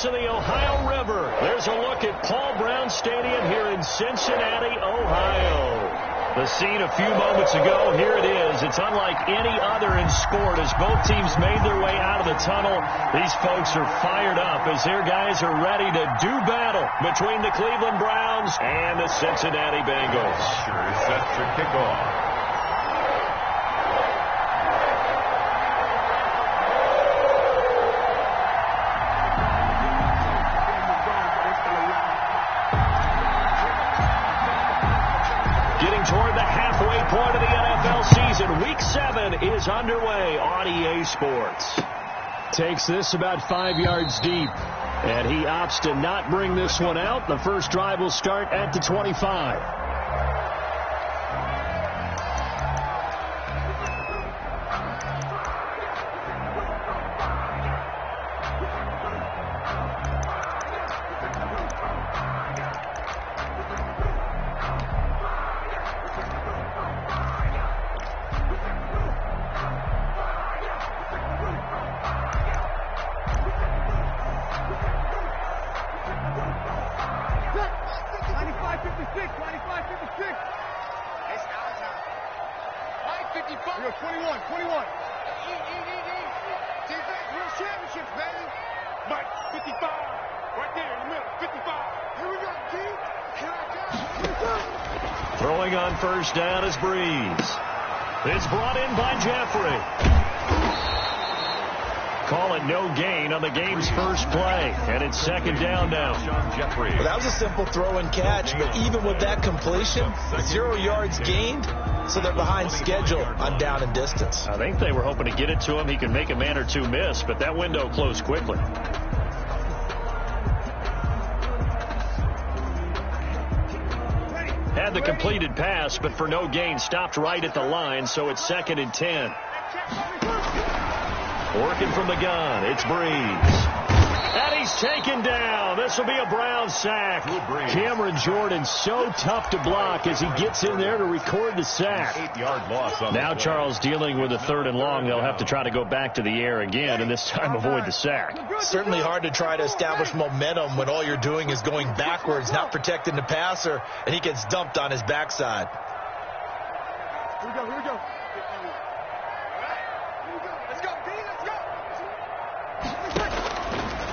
banks of the Ohio River. There's a look at Paul Brown Stadium here in Cincinnati, Ohio. The scene a few moments ago, here it is. It's unlike any other in sport as both teams made their way out of the tunnel. These folks are fired up as their guys are ready to do battle between the Cleveland Browns and the Cincinnati Bengals. Sure is set to kick off. Toward the halfway point of the NFL season. Week 7 is underway on EA Sports. Takes this about 5 yards deep, and he opts to not bring this one out. The first drive will start at the 25. Throwing on first down is Breeze. It's brought in by Jeffrey. Call it no gain on the game's first play, and it's second down now. Well, that was a simple throw and catch, but even with that completion, 0 yards gained, so they're behind schedule on down and distance. I think they were hoping to get it to him. He could make a man or two miss, but that window closed quickly. Had the completed pass, but for no gain, stopped right at the line, so it's 2nd and 10. Working from the gun, it's Breeze. And he's taken down. This will be a Brown sack. Cameron Jordan so tough to block as he gets in there to record the sack. 8-yard loss on now Charles dealing with a 3rd and long. They'll have to try to go back to the air again, and this time avoid the sack. Certainly hard to try to establish momentum when all you're doing is going backwards, not protecting the passer, and he gets dumped on his backside. Here we go.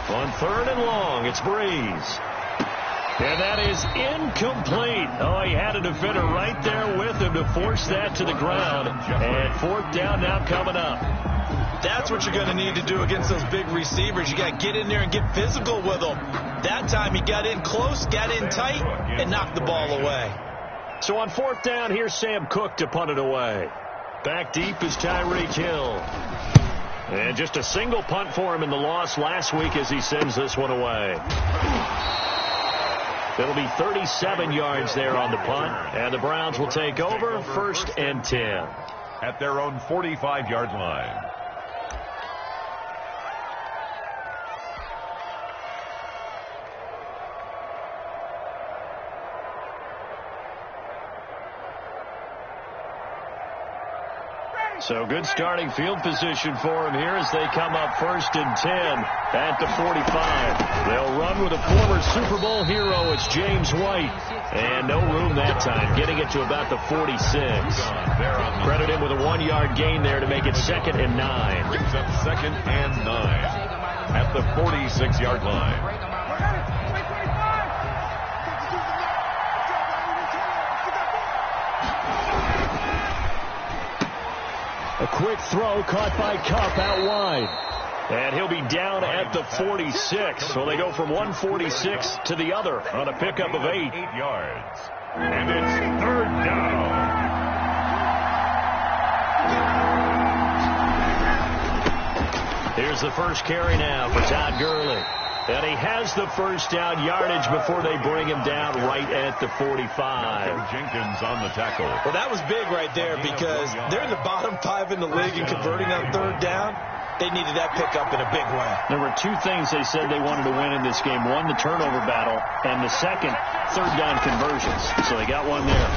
On 3rd and long, it's Breeze. And that is incomplete. Oh, he had a defender right there with him to force that to the ground. And 4th down now coming up. That's what you're going to need to do against those big receivers. You got to get in there and get physical with them. That time he got in close, got in tight, and knocked the ball away. So on 4th down, here's Sam Cook to punt it away. Back deep is Tyreek Hill. And just a single punt for him in the loss last week as he sends this one away. It'll be 37 yards there on the punt, and the Browns will take over 1st and 10. At their own 45-yard line. So good starting field position for him here as they come up 1st and 10 at the 45. They'll run with a former Super Bowl hero. It's James White. And no room that time, getting it to about the 46. Credit him with a 1-yard gain there to make it 2nd and 9. Brings up 2nd and 9 at the 46-yard line. A quick throw caught by Kupp out wide. And he'll be down at the 46. So they go from 146 to the other on a pickup of 8. 8 yards. And it's 3rd down. Here's the first carry now for Todd Gurley. And he has the first down yardage before they bring him down right at the 45. Jenkins on the tackle. Well, that was big right there because they're in the bottom 5 in the league and converting on 3rd down. They needed that pickup in a big way. There were 2 things they said they wanted to win in this game. One, the turnover battle, and the second, 3rd down conversions. So they got one there.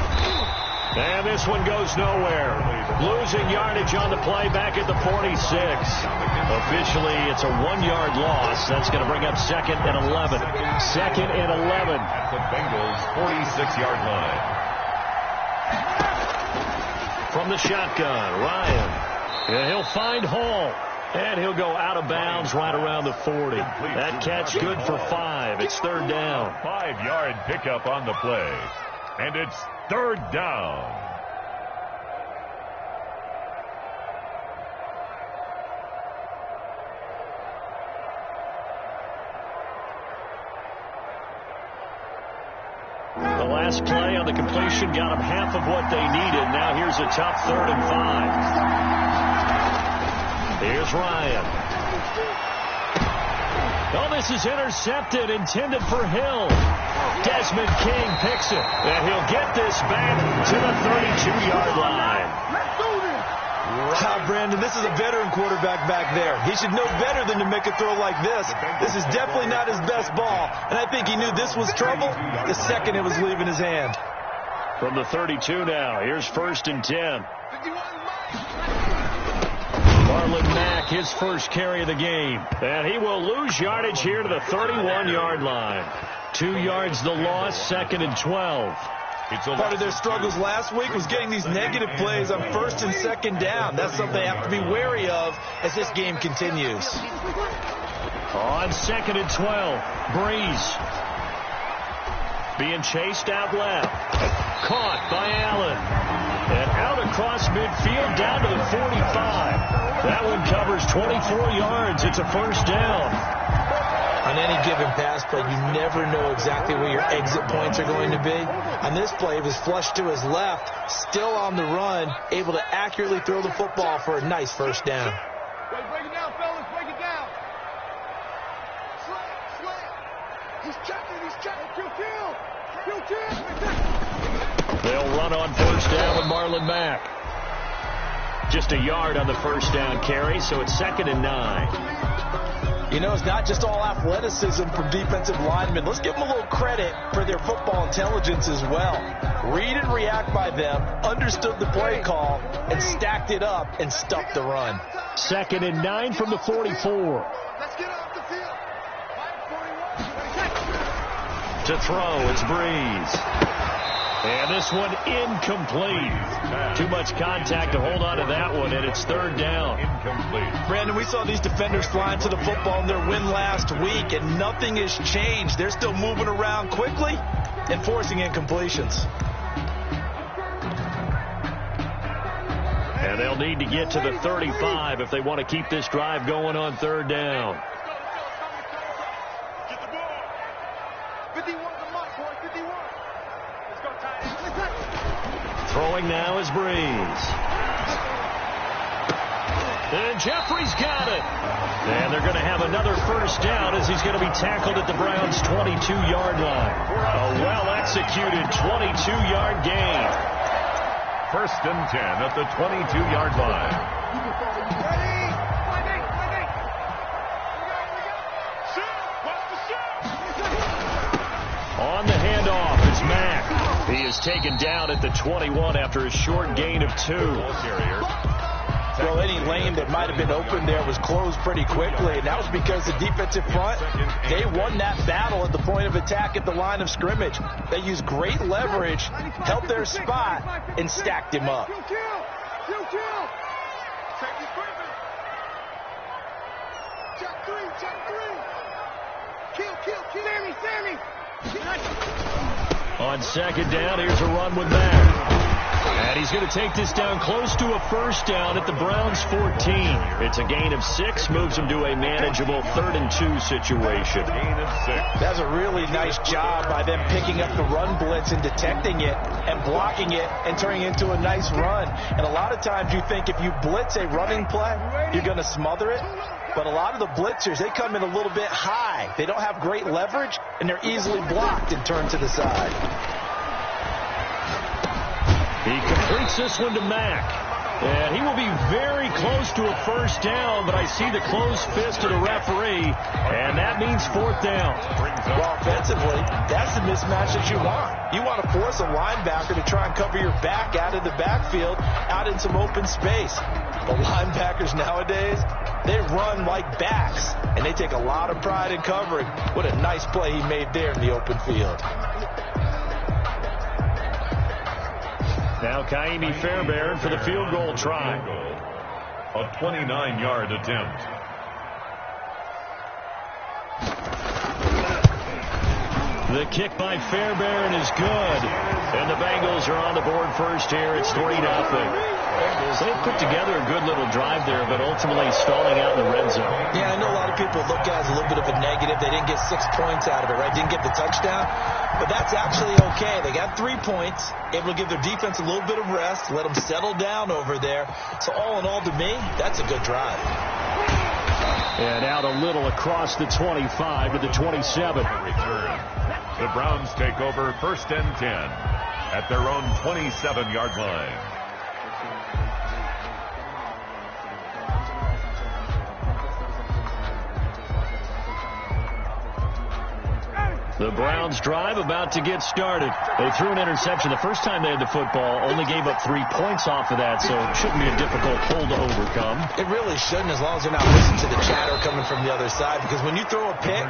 And this one goes nowhere. Losing yardage on the play back at the 46. Officially, it's a 1-yard loss. That's going to bring up 2nd and 11. 2nd and 11. At the Bengals' 46-yard line. From the shotgun, Ryan. And he'll find Hall. And he'll go out of bounds right around the 40. That catch good for 5. It's 3rd down. 5-yard pickup on the play. And it's 3rd down. The last play on the completion got them half of what they needed. Now here's a tough 3rd and 5. Here's Ryan. Oh, this is intercepted, intended for Hill. Desmond King picks it, and he'll get this back to the 32-yard line. Wow, Brandon, this is a veteran quarterback back there. He should know better than to make a throw like this. This is definitely not his best ball, and I think he knew this was trouble the second it was leaving his hand. From the 32 now, here's 1st and 10. Marlon Mack, his first carry of the game. And he will lose yardage here to the 31-yard line. 2 yards the loss, 2nd and 12. Part of their struggles last week was getting these negative plays on 1st and 2nd down. That's something they have to be wary of as this game continues. On 2nd and 12, Breeze. Being chased out left. Caught by Allen. And out across midfield down to the 45. That one covers 24 yards. It's a 1st down. On any given pass play, you never know exactly where your exit points are going to be. On this play, it was flushed to his left, still on the run, able to accurately throw the football for a nice 1st down. Break it down, fellas. Break it down. Slant. He's checking. Kill. They'll run on 1st down with Marlon Mack. Just a yard on the 1st down carry, so it's 2nd and 9. You know, it's not just all athleticism from defensive linemen. Let's give them a little credit for their football intelligence as well. Read and react by them, understood the play call, and stacked it up and stuffed the run. 2nd and 9 from the 44. Let's get off the field. To throw, it's Breeze. And this one incomplete. Too much contact to hold on to that one, and it's 3rd down. Incomplete. Brandon, we saw these defenders flying to the football in their win last week, and nothing has changed. They're still moving around quickly and forcing incompletions. And they'll need to get to the 35 if they want to keep this drive going on 3rd down. Get the ball. 51's the mark, boy. 51. Let's go, tight end. Throwing now is Breeze. And Jeffrey's got it. And they're going to have another 1st down as he's going to be tackled at the Browns' 22-yard line. A well-executed 22-yard gain. 1st and 10 at the 22-yard line. On the handoff, it's Mack. He is taken down at the 21 after a short gain of 2. Well, any lane that might have been open there was closed pretty quickly, and that was because the defensive front, they won that battle at the point of attack at the line of scrimmage. They used great leverage, held their spot, and stacked him up. Kill. Check the equipment. Check 3. Kill. Sammy. On 2nd down, here's a run with Mack. And he's going to take this down close to a 1st down at the Browns' 14. It's a gain of 6, moves him to a manageable 3rd and 2 situation. Gain of 6. That's a really nice job by them picking up the run blitz and detecting it and blocking it and turning it into a nice run. And a lot of times you think if you blitz a running play, you're going to smother it. But a lot of the blitzers, they come in a little bit high. They don't have great leverage, and they're easily blocked and turned to the side. He completes this one to Mack. And he will be very close to a first down, but I see the closed fist of the referee, and that means fourth down. Well, offensively, that's the mismatch that you want. You want to force a linebacker to try and cover your back out of the backfield, out in some open space. The linebackers nowadays, they run like backs, and they take a lot of pride in covering. What a nice play he made there in the open field. Now Kaimi Fairbairn for the field goal try. A 29-yard attempt. The kick by Fairbairn is good. And the Bengals are on the board first here. It's 3-0. So they put together a good little drive there, but ultimately stalling out in the red zone. Yeah, I know a lot of people look at it as a little bit of a negative. They didn't get 6 points out of it, right? Didn't get the touchdown. But that's actually okay. They got 3 points, able to give their defense a little bit of rest, let them settle down over there. So all in all, to me, that's a good drive. And out a little across the 25 to the 27. Return. The Browns take over 1st and 10 at their own 27-yard line. The Browns drive about to get started. They threw an interception the first time they had the football, only gave up 3 points off of that, so it shouldn't be a difficult hole to overcome. It really shouldn't, as long as they're not listening to the chatter coming from the other side, because when you throw a pick,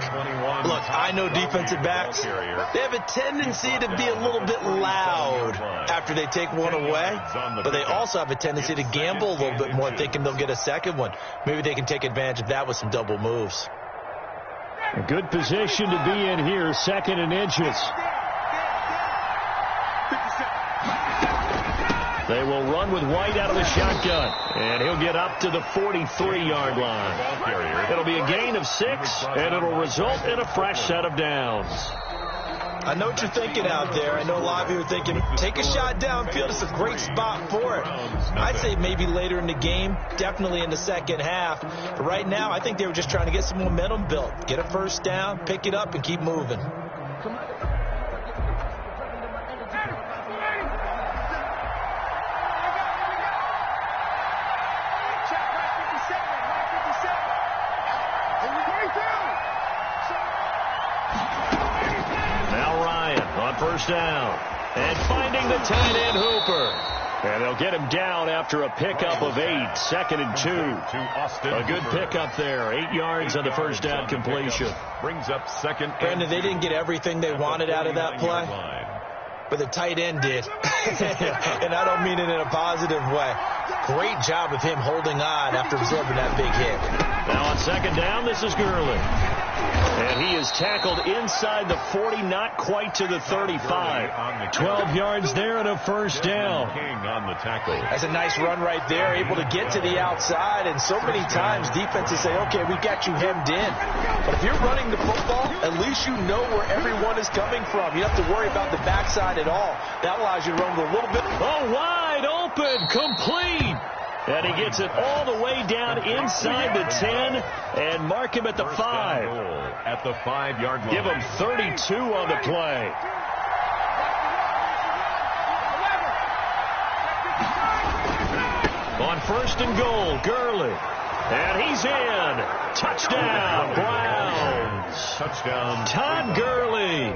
look, I know defensive backs, they have a tendency to be a little bit loud after they take one away, but they also have a tendency to gamble a little bit more, thinking they'll get a second one. Maybe they can take advantage of that with some double moves. A good position to be in here, 2nd and inches. They will run with White out of the shotgun, and he'll get up to the 43-yard line. It'll be a gain of 6, and it'll result in a fresh set of downs. I know what you're thinking out there. I know a lot of you are thinking, take a shot downfield. It's a great spot for it. I'd say maybe later in the game, definitely in the second half. But right now, I think they were just trying to get some momentum built. Get a first down, pick it up, and keep moving. First down, and finding the tight end Hooper. And they'll get him down after a pickup of 8, 2nd and 2. A good pickup there, 8 yards on the first down completion. Brings up 2nd. Brandon, they didn't get everything they wanted out of that play, but the tight end did. And I don't mean it in a positive way. Great job of him holding on after absorbing that big hit. Now on 2nd down, this is Gurley. And he is tackled inside the 40, not quite to the 35. 12 yards there and a first down. That's a nice run right there, able to get to the outside. And so many times defenses say, okay, we got you hemmed in. But if you're running the football, at least you know where everyone is coming from. You don't have to worry about the backside at all. That allows you to run a little bit. Oh, wide open, complete. And he gets it all the way down inside the 10 and mark him at the 5. At the 5-yard line. Give him 32 on the play. On 1st and goal, Gurley. And he's in. Touchdown, Browns. Touchdown. Todd Gurley.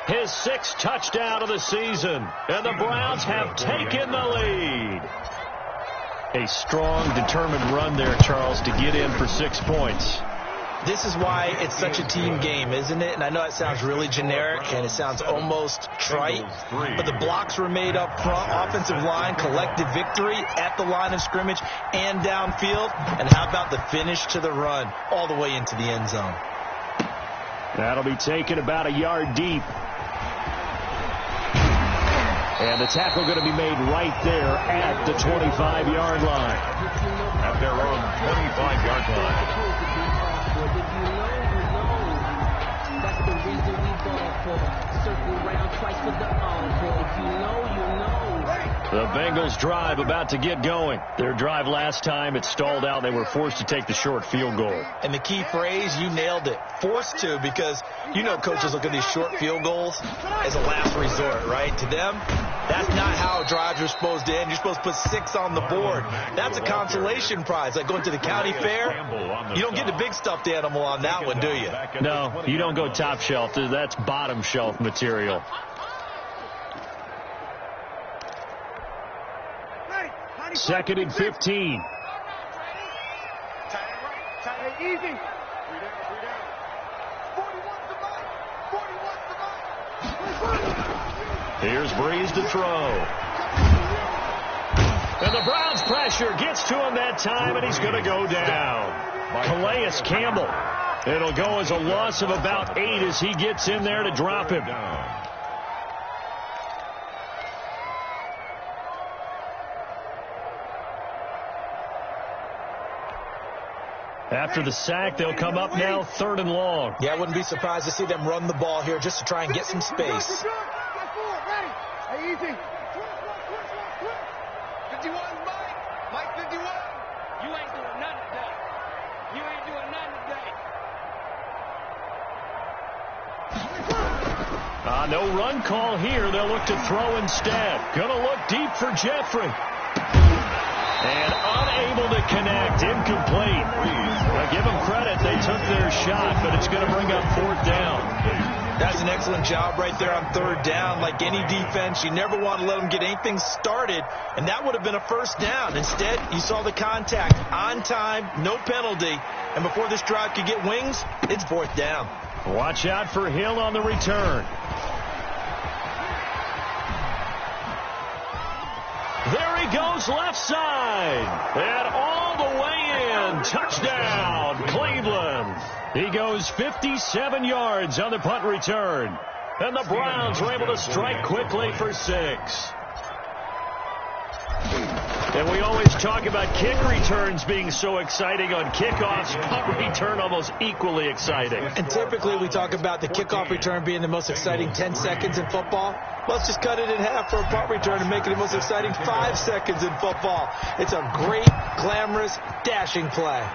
His 6th touchdown of the season. And the Browns have taken the lead. A strong, determined run there, Charles, to get in for 6 points. This is why it's such a team game, isn't it? And I know it sounds really generic and it sounds almost trite, but the blocks were made up front, offensive line, collective victory at the line of scrimmage and downfield. And how about the finish to the run all the way into the end zone? That'll be taken about a yard deep. And the tackle going to be made right there at the 25-yard line. At their own 25-yard line. That's the reason we ball for. Circle round twice for the encore. If you know, you know. The Bengals drive about to get going. Their drive last time, it stalled out. They were forced to take the short field goal. And the key phrase, you nailed it. Forced to, because you know coaches look at these short field goals as a last resort, right? To them, That's not how drives are supposed to end. You're supposed to put 6 on the board. That's a consolation prize, like going to the county fair. You don't get the big stuffed animal on that one, do you? No, you don't go top shelf. That's bottom shelf material. Second and 15. Easy. 41's the mark. 41's the mark. Here's Breeze to throw. And the Browns pressure gets to him that time, and he's going to go down. Calais Campbell. It'll go as a loss of about 8 as he gets in there to drop him. After the sack, they'll come up now 3rd and long. Yeah, I wouldn't be surprised to see them run the ball here just to try and get some space. Hey, easy. 51, Mike 51. You ain't doing nothing today. You ain't doing nothing today. No run call here. They'll look to throw instead. Gonna look deep for Jeffrey. And unable to connect. Incomplete. Now give them credit. They took their shot, but it's going to bring up 4th down. That's an excellent job right there on 3rd down. Like any defense, you never want to let them get anything started, and that would have been a 1st down. Instead, you saw the contact on time, no penalty, and before this drive could get wings, it's 4th down. Watch out for Hill on the return. There he goes left side. And all the way in. Touchdown, Cleveland. He goes 57 yards on the punt return. And the Browns were able to strike quickly for 6. And we always talk about kick returns being so exciting on kickoffs. Punt return almost equally exciting. And typically we talk about the kickoff return being the most exciting 10 seconds in football. Let's just cut it in half for a punt return and make it the most exciting 5 seconds in football. It's a great, glamorous, dashing play.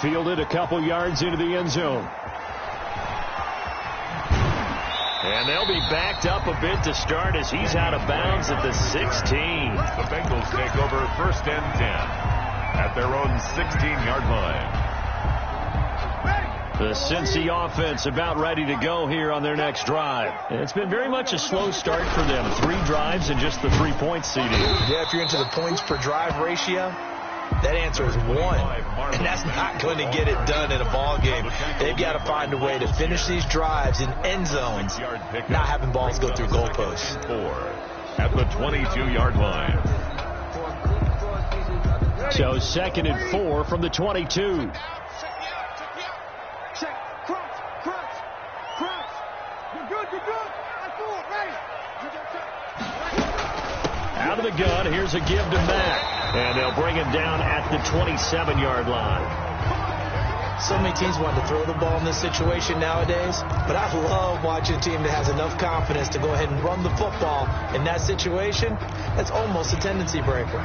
Fielded a couple yards into the end zone. And they'll be backed up a bit to start as he's out of bounds at the 16. The Bengals take over 1st and 10 at their own 16-yard line. The Cincy offense about ready to go here on their next drive. And it's been very much a slow start for them. 3 drives and just the 3 points, CD. Yeah, if you're into the points per drive ratio, that answer is 1. And that's not going to get it done in a ball game. They've got to find a way to finish these drives in end zones, not having balls go through goalposts. 4 at the 22-yard line. So 2nd and 4 from the 22. Out of the gun, here's a give to Mack. And they'll bring him down at the 27-yard line. So many teams want to throw the ball in this situation nowadays, but I love watching a team that has enough confidence to go ahead and run the football in that situation. That's almost a tendency breaker.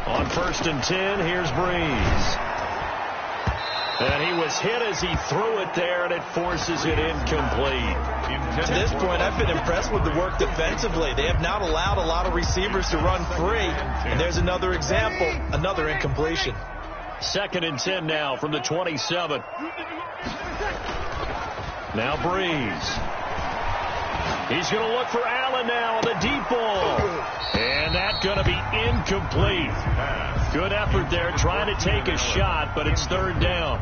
On 1st and 10, here's Breeze. And he was hit as he threw it there, and it forces it incomplete. To this point, I've been impressed with the work defensively. They have not allowed a lot of receivers to run free. And there's another example, another incompletion. 2nd and 10 now from the 27. Now Breeze. He's going to look for Allen now on the deep ball. And that's going to be incomplete. Good effort there trying to take a shot, but it's 3rd down.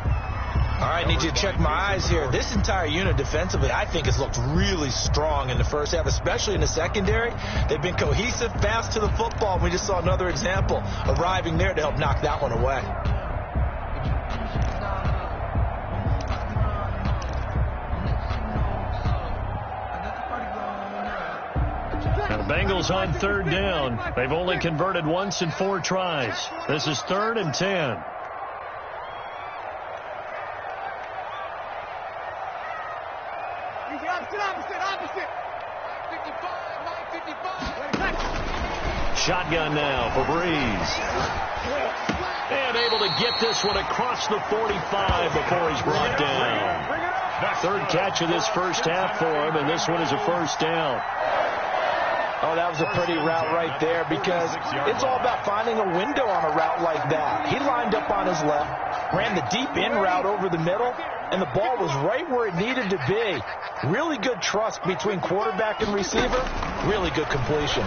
All right, need you to check my eyes here. This entire unit defensively, I think, has looked really strong in the first half, especially in the secondary. They've been cohesive, fast to the football, and we just saw another example arriving there to help knock that one away. The Bengals on 3rd down. They've only converted once in 4 tries. This is 3rd and 10. Opposite. 55. Shotgun now for Breeze. And able to get this one across the 45 before he's brought down. Third catch of this first half for him, and this one is a first down. Oh, that was a pretty route right there, because it's all about finding a window on a route like that. He lined up on his left, ran the deep in route over the middle, and the ball was right where it needed to be. Really good trust between quarterback and receiver. Really good completion.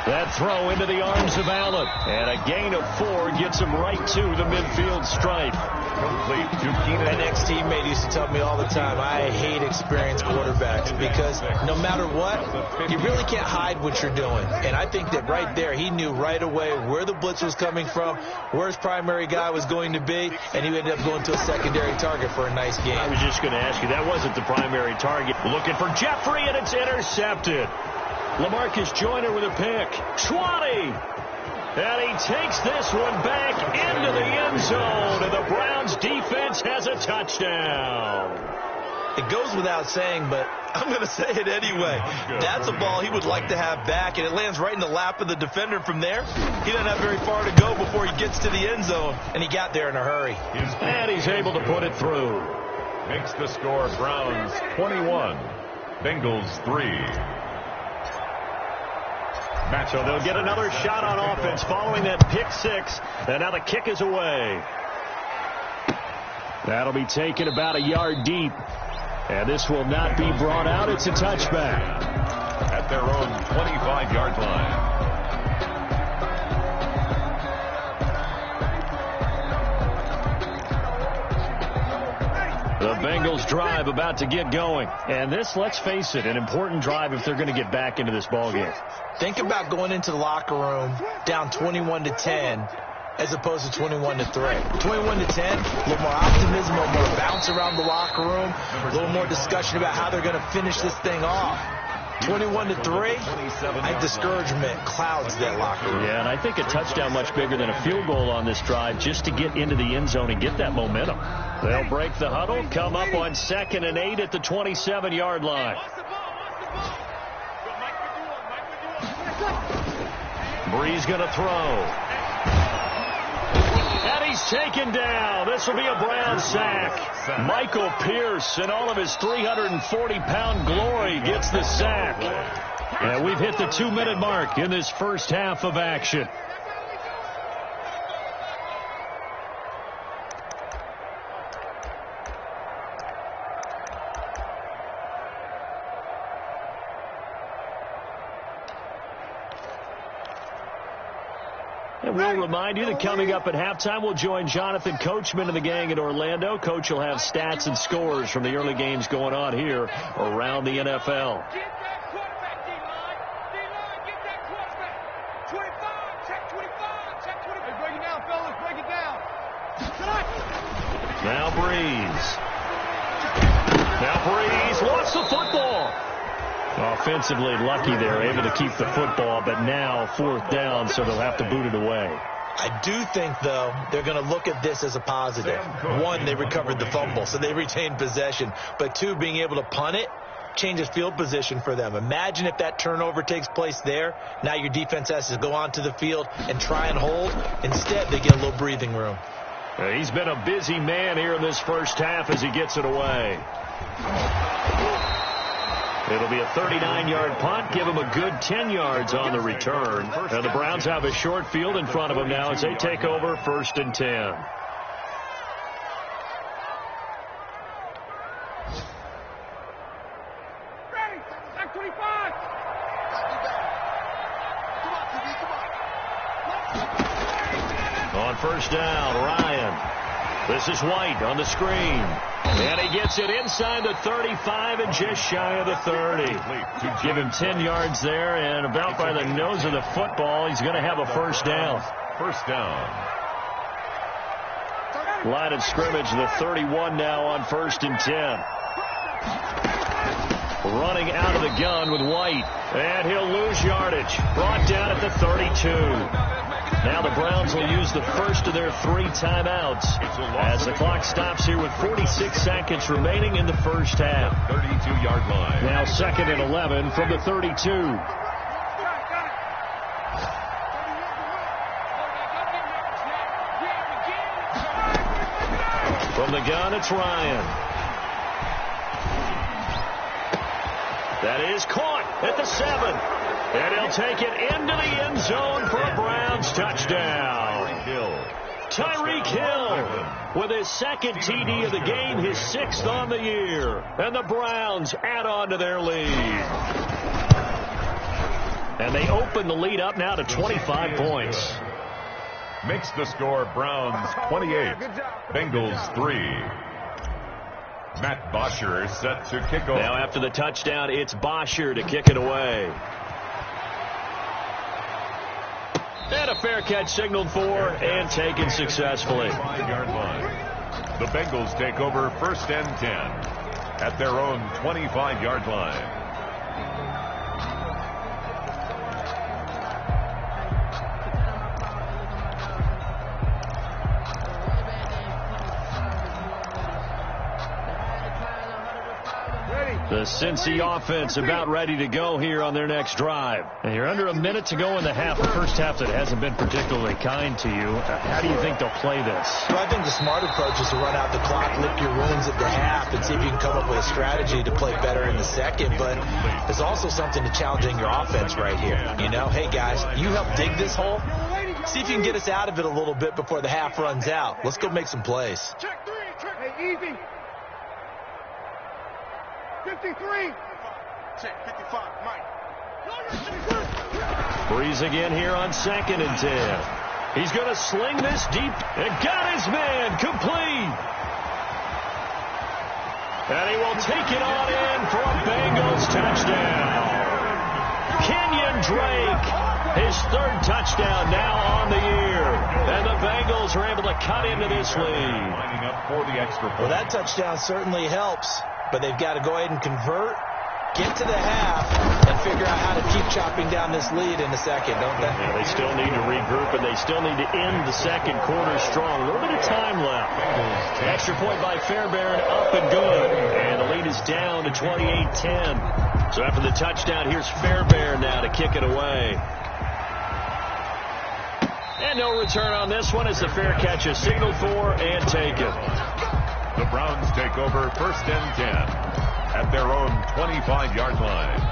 That throw into the arms of Allen. And a gain of 4 gets him right to the midfield stripe. Complete to Keenan. An ex-teammate used to tell me all the time, I hate experienced quarterbacks, because no matter what, you really can't hide what you're doing. And I think that right there, he knew right away where the blitz was coming from, where his primary guy was going to be, and he ended up going to a secondary target for a nice game. I was just going to ask you, that wasn't the primary target. Looking for Jeffrey, and it's intercepted. LaMarcus Joyner with a pick. 20. And he takes this one back into the end zone, and the Browns defense has a touchdown. It goes without saying, but I'm going to say it anyway. That's a ball he would like to have back, and it lands right in the lap of the defender from there. He doesn't have very far to go before he gets to the end zone, and he got there in a hurry. And he's able to put it through. Makes the score Browns 21, Bengals 3. So they'll get another shot on offense following that pick 6. And now the kick is away. That'll be taken about a yard deep. And this will not be brought out. It's a touchback. At their own 25-yard line. The Bengals drive about to get going. And this, let's face it, an important drive if they're going to get back into this ballgame. Think about going into the locker room down 21-10 as opposed to 21-3. 21-10, a little more optimism, a little more bounce around the locker room, a little more discussion about how they're going to finish this thing off. 21-3, I think discouragement clouds that locker room. Yeah, and I think a touchdown much bigger than a field goal on this drive just to get into the end zone and get that momentum. They'll break the huddle, come up on 2nd and 8 at the 27-yard line. Breeze going to throw. And he's taken down. This will be a Brown sack. Michael Pierce, in all of his 340-pound glory, gets the sack. And we've hit the 2-minute mark in this first half of action. And we'll remind you that coming up at halftime, we'll join Jonathan Coachman and the gang in Orlando. Coach will have stats and scores from the early games going on here around the NFL. Get that quarterback, D-line. D-line, get that quarterback. 25, check 25, check 25. Hey, break it down, fellas, break it down. Now Breeze lost the football. Offensively lucky they're able to keep the football, but now 4th down, so they'll have to boot it away. I do think, though, they're going to look at this as a positive. 1, they recovered the fumble, so they retained possession. But 2, being able to punt it changes field position for them. Imagine if that turnover takes place there. Now your defense has to go onto the field and try and hold. Instead, they get a little breathing room. He's been a busy man here in this first half as he gets it away. It'll be a 39-yard punt. Give him a good 10 yards on the return. And the Browns have a short field in front of them now as they take over 1st and 10. Ready, check 25. On 1st down, Ryan. This is White on the screen. And he gets it inside the 35 and just shy of the 30. Give him 10 yards there, and about by the nose of the football, he's going to have a 1st down. 1st down. Line of scrimmage, the 31 now on 1st and 10. Running out of the gun with White. And he'll lose yardage. Brought down at the 32. Now the Browns will use the first of their 3 timeouts as the clock stops here with 46 seconds remaining in the first half. 32-yard line. Now 2nd and 11 from the 32. From the gun, it's Ryan. That is caught at the 7. And he'll take it into the end zone for a Browns touchdown. Tyreek Hill with his 2nd TD of the game, his 6th on the year. And the Browns add on to their lead. And they open the lead up now to 25 points. Makes the score Browns 28, Bengals 3. Matt Bosher set to kick off. Now after the touchdown, it's Bosher to kick it away. And a fair catch signaled for and taken successfully. 5-yard line. The Bengals take over 1st and 10 at their own 25-yard line. The Cincy offense about ready to go here on their next drive. And you're under a minute to go in the half. The first half that hasn't been particularly kind to you. How do you think they'll play this? Well, I think the smart approach is to run out the clock, lick your wounds at the half, and see if you can come up with a strategy to play better in the second. But there's also something to challenging your offense right here. You know, hey, guys, you help dig this hole. See if you can get us out of it a little bit before the half runs out. Let's go make some plays. Check 3. Hey, easy. 53. Check 55, Mike. Breeze again here on 2nd and 10. He's going to sling this deep and got his man complete. And he will take it on in for a Bengals touchdown. Kenyon Drake, his 3rd touchdown now on the year. And the Bengals are able to cut into this lead. Lining up for the extra point. Well, that touchdown certainly helps, but they've got to go ahead and convert, get to the half, and figure out how to keep chopping down this lead in the second, don't they? Yeah, they still need to regroup, and they still need to end the second quarter strong. A little bit of time left. Extra point by Fairbairn, up and good. And the lead is down to 28-10. So after the touchdown, here's Fairbairn now to kick it away. And no return on this one as the fair catch is signaled for and taken. The Browns take over 1st and 10 at their own 25-yard line.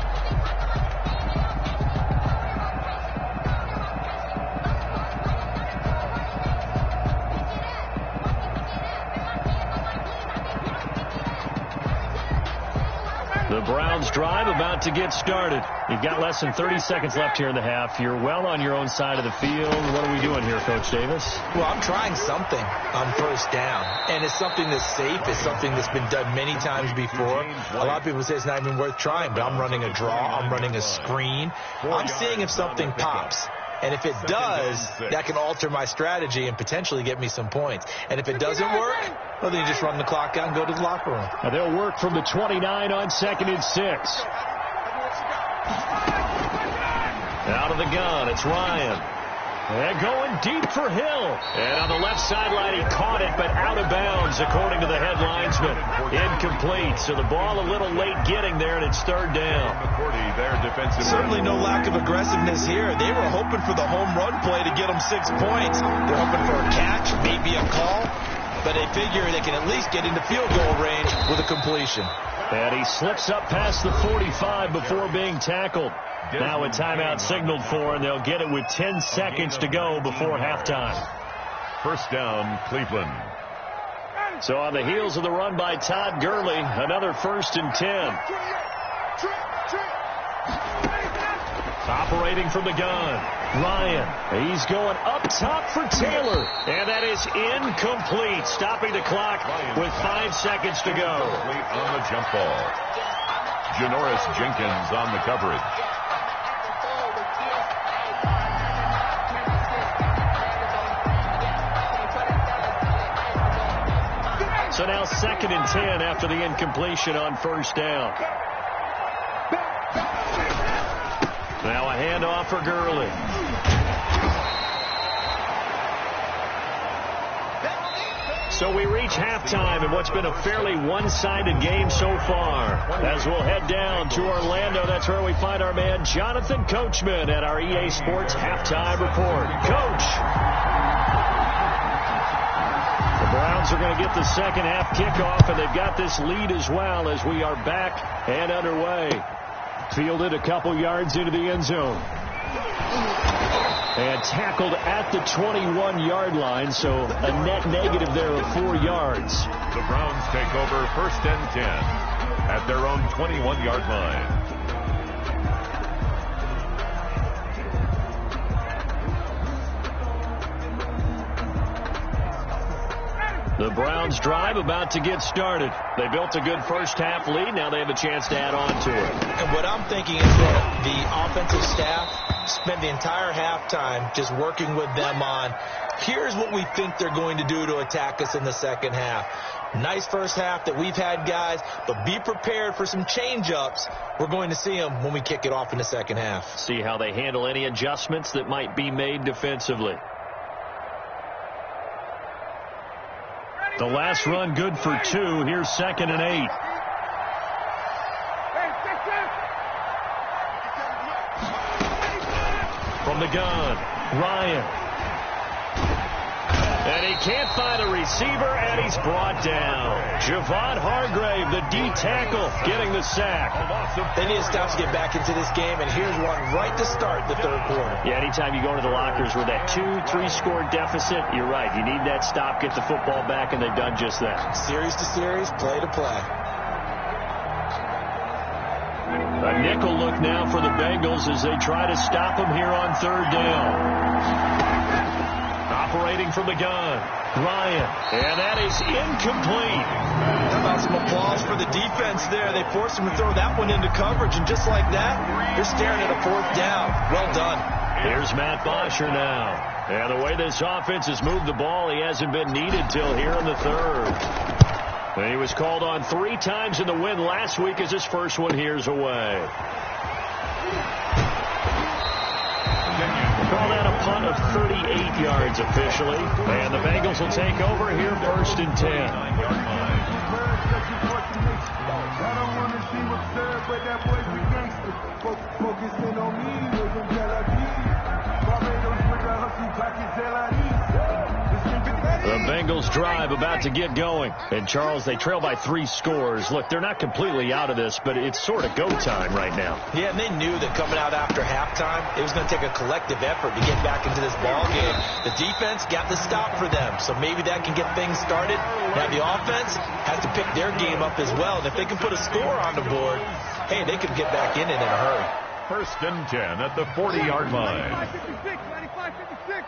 The Browns drive about to get started. You've got less than 30 seconds left here in the half. You're well on your own side of the field. What are we doing here, Coach Davis? Well, I'm trying something on 1st down, and it's something that's safe. It's something that's been done many times before. A lot of people say it's not even worth trying, but I'm running a draw. I'm running a screen. I'm seeing if something pops. And if it does, that can alter my strategy and potentially get me some points. And if it doesn't work, well, then you just run the clock out and go to the locker room. Now they'll work from the 29 on 2nd and 6. Out of the gun, it's Ryan. And going deep for Hill. And on the left sideline, he caught it, but out of bounds, according to the head linesman. Incomplete, so the ball a little late getting there, and it's 3rd down. Certainly no lack of aggressiveness here. They were hoping for the home run play to get them 6 points. They're hoping for a catch, maybe a call, but they figure they can at least get into field goal range with a completion. And he slips up past the 45 before being tackled. Now a timeout signaled for, and they'll get it with 10 seconds to go before halftime. 1st down, Cleveland. So on the heels of the run by Todd Gurley, another 1st and 10. Operating from the gun, Ryan. He's going up top for Taylor. And that is incomplete, stopping the clock with 5 seconds to go. On the jump ball. Janoris Jenkins on the coverage. So now 2nd and 10 after the incompletion on 1st down. Now a handoff for Gurley. So we reach halftime in what's been a fairly one-sided game so far. As we'll head down to Orlando, that's where we find our man Jonathan Coachman at our EA Sports Halftime Report. Coach! The Browns are going to get the second half kickoff, and they've got this lead as well as we are back and underway. Fielded a couple yards into the end zone. And tackled at the 21-yard line, so a net negative there of 4 yards. The Browns take over 1st and 10 at their own 21-yard line. The Browns drive about to get started. They built a good first half lead. Now they have a chance to add on to it. And what I'm thinking is that the offensive staff spent the entire halftime just working with them on, here's what we think they're going to do to attack us in the second half. Nice first half that we've had, guys, but be prepared for some change-ups. We're going to see them when we kick it off in the second half. See how they handle any adjustments that might be made defensively. The last run good for 2. Here's 2nd and 8. From the gun, Ryan. And he can't find a receiver, and he's brought down. Javon Hargrave, the D tackle, getting the sack. They need to stop to get back into this game, and here's one right to start the third quarter. Yeah, anytime you go into the lockers with that 2-3 score deficit, you're right. You need that stop, get the football back, and they've done just that. Series to series, play to play. A nickel look now for the Bengals as they try to stop them here on 3rd down. Operating from the gun, Ryan, and that is incomplete. How about some applause for the defense there? They forced him to throw that one into coverage, and just like that, they're staring at a 4th down. Well done. Here's Matt Bosher now. And the way this offense has moved the ball, he hasn't been needed till here in the 3rd. And he was called on 3 times in the win last week as his first one here's away. Call that a punt of 38 yards officially. And the Bengals will take over here 1st and 10. The Bengals drive about to get going. And, Charles, they trail by 3 scores. Look, they're not completely out of this, but it's sort of go time right now. Yeah, and they knew that coming out after halftime, it was going to take a collective effort to get back into this ball game. The defense got the stop for them, so maybe that can get things started. Now the offense has to pick their game up as well. And if they can put a score on the board, hey, they could get back in it in a hurry. 1st and 10 at the 40-yard line. 95, 56.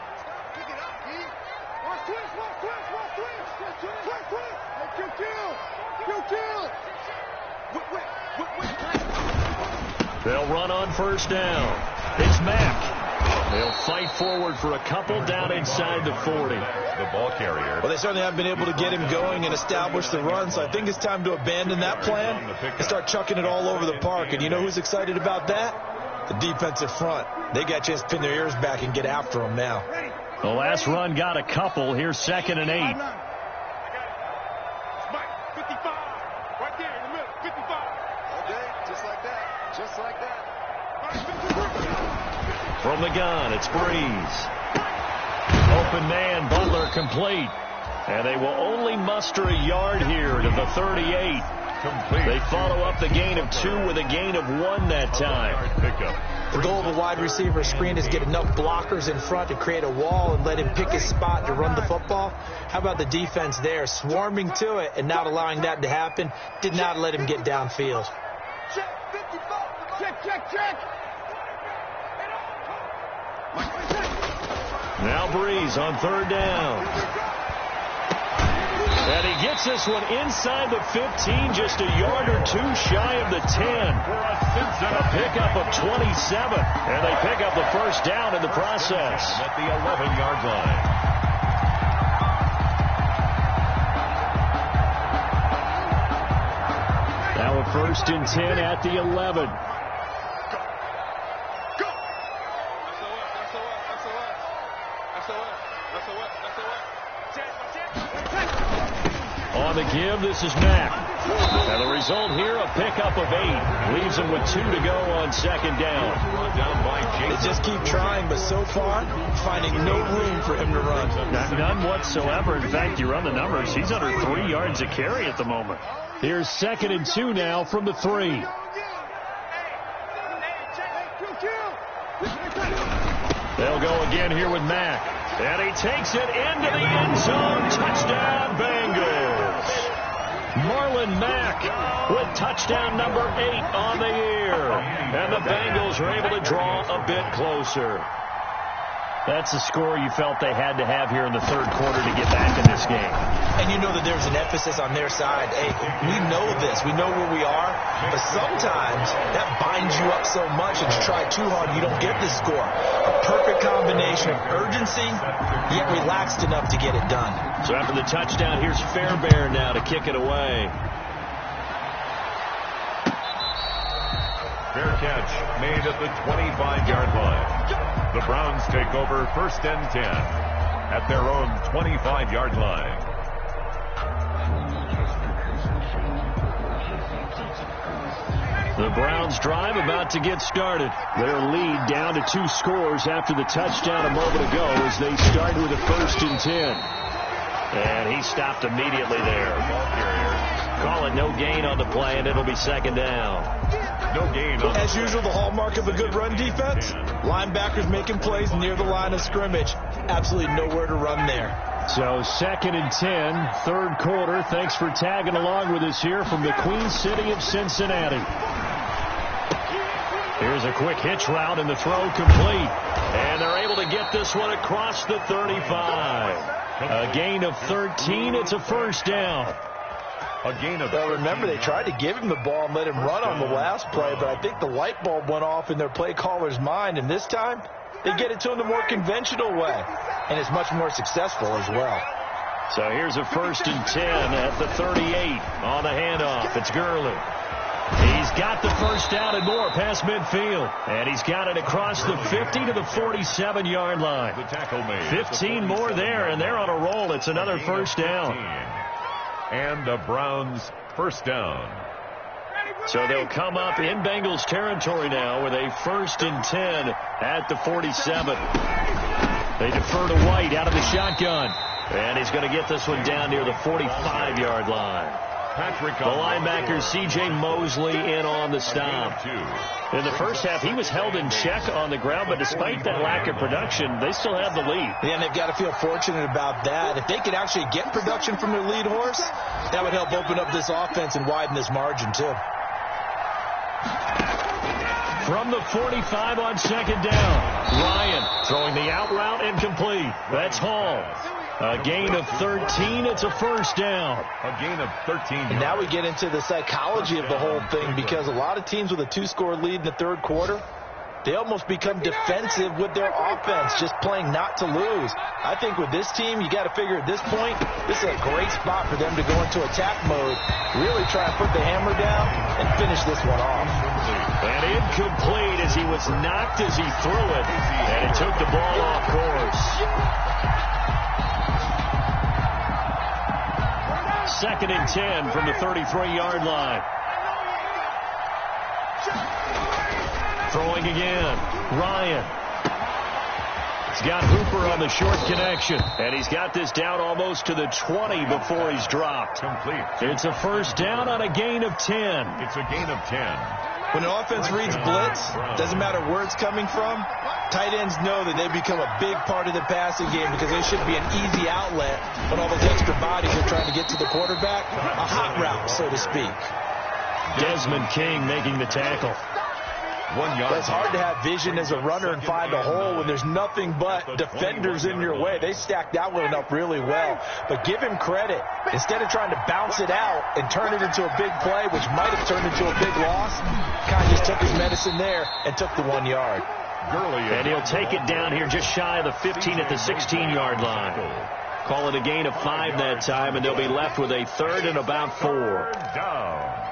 They'll run on 1st down. It's Mack. They'll fight forward for a couple down inside the 40. The ball carrier. Well, they certainly haven't been able to get him going and establish the run, so I think it's time to abandon that plan and start chucking it all over the park. And you know who's excited about that? The defensive front. They got a chance to pin their ears back and get after them now. The last run got a couple. Here's 2nd and 8. From the gun, it's Breeze. Open man, Butler complete. And they will only muster a yard here to the 38. Complete. They follow up the gain of 2 with a gain of 1 that time. The goal of a wide receiver screen is get enough blockers in front to create a wall and let him pick his spot to run the football. How about the defense there, swarming to it and not allowing that to happen? Did not let him get downfield. Check. Now Breeze on 3rd down. And he gets this one inside the 15, just a yard or 2 shy of the 10. A pickup of 27, and they pick up the 1st down in the process. At the 11-yard line. Now a 1st and 10 at the 11. give. This is Mack. And the result here, a pickup of 8. Leaves him with 2 to go on second down. They just keep trying, but so far, finding no room for him to run. None whatsoever. In fact, you run the numbers. He's under 3 yards a carry at the moment. Here's 2nd and 2 now from the 3. They'll go again here with Mack. And he takes it into the end zone. Touchdown, Bengals. Marlon Mack with touchdown number 8 on the year. And the Bengals are able to draw a bit closer. That's the score you felt they had to have here in the third quarter to get back in this game. And you know that there's an emphasis on their side. Hey, we know this. We know where we are. But sometimes that binds you up so much and you try too hard, you don't get the score. A perfect combination of urgency, yet relaxed enough to get it done. So after the touchdown, here's Fairbairn now to kick it away. Fair catch made at the 25-yard line. The Browns take over 1st and 10 at their own 25-yard line. The Browns drive about to get started. Their lead down to 2 scores after the touchdown a moment ago as they start with a 1st and 10. And he stopped immediately there. Call it no gain on the play, and it'll be 2nd down. No gain. As usual, the hallmark of a good run defense, linebackers making plays near the line of scrimmage. Absolutely nowhere to run there. So 2nd and 10, third quarter. Thanks for tagging along with us here from the Queen City of Cincinnati. Here's a quick hitch route and the throw complete. And they're able to get this one across the 35. A gain of 13. It's a 1st down. Well, remember, they tried to give him the ball and let him run on the last play, but I think the light bulb went off in their play caller's mind, and this time they get it to him the more conventional way, and it's much more successful as well. So here's a 1st and 10 at the 38 on the handoff. It's Gurley. He's got the first down and more past midfield, and he's got it across the 50 to the 47-yard line. 15 more there, and they're on a roll. It's another 1st down. And the Browns 1st down. So they'll come up in Bengals territory now with a 1st and 10 at the 47. They defer to White out of the shotgun. And he's going to get this one down near the 45-yard line. The linebacker C.J. Mosley in on the stop. In the first half, he was held in check on the ground, but despite that lack of production, they still have the lead. Yeah, and they've got to feel fortunate about that. If they could actually get production from their lead horse, that would help open up this offense and widen this margin, too. From the 45 on 2nd down, Ryan throwing the out route incomplete. That's Hall. A gain of 13. It's a 1st down. A gain of 13. And now we get into the psychology of the whole thing, because a lot of teams with a 2-score lead in the third quarter, they almost become defensive with their offense, just playing not to lose. I think with this team, you got to figure at this point, this is a great spot for them to go into attack mode, really try and put the hammer down and finish this one off. And incomplete as he was knocked as he threw it, and he took the ball off course. 2nd and 10 from the 33-yard line. Throwing again. Ryan. He's got Hooper on the short connection. And he's got this down almost to the 20 before he's dropped. Complete. It's a 1st down on a gain of 10. It's a gain of 10. When an offense reads blitz, doesn't matter where it's coming from, tight ends know that they become a big part of the passing game because they should be an easy outlet when all those extra bodies are trying to get to the quarterback. A hot route, so to speak. Desmond King making the tackle. 1 yard. It's hard to have vision as a runner and find a hole when there's nothing but defenders in your way. They stacked that one up really well. But give him credit. Instead of trying to bounce it out and turn it into a big play, which might have turned into a big loss, kind of just took his medicine there and took the 1 yard. And he'll take it down here just shy of the 15 at the 16-yard line. Call it a gain of 5 that time, and they'll be left with a 3rd and about 4. Down.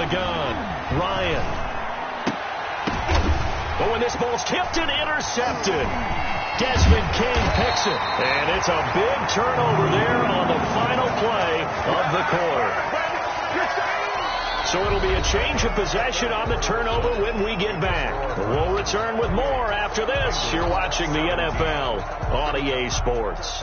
the gun. Ryan. But when this ball's tipped and intercepted, Desmond King picks it. And it's a big turnover there on the final play of the quarter. So it'll be a change of possession on the turnover when we get back. We'll return with more after this. You're watching the NFL on EA Sports.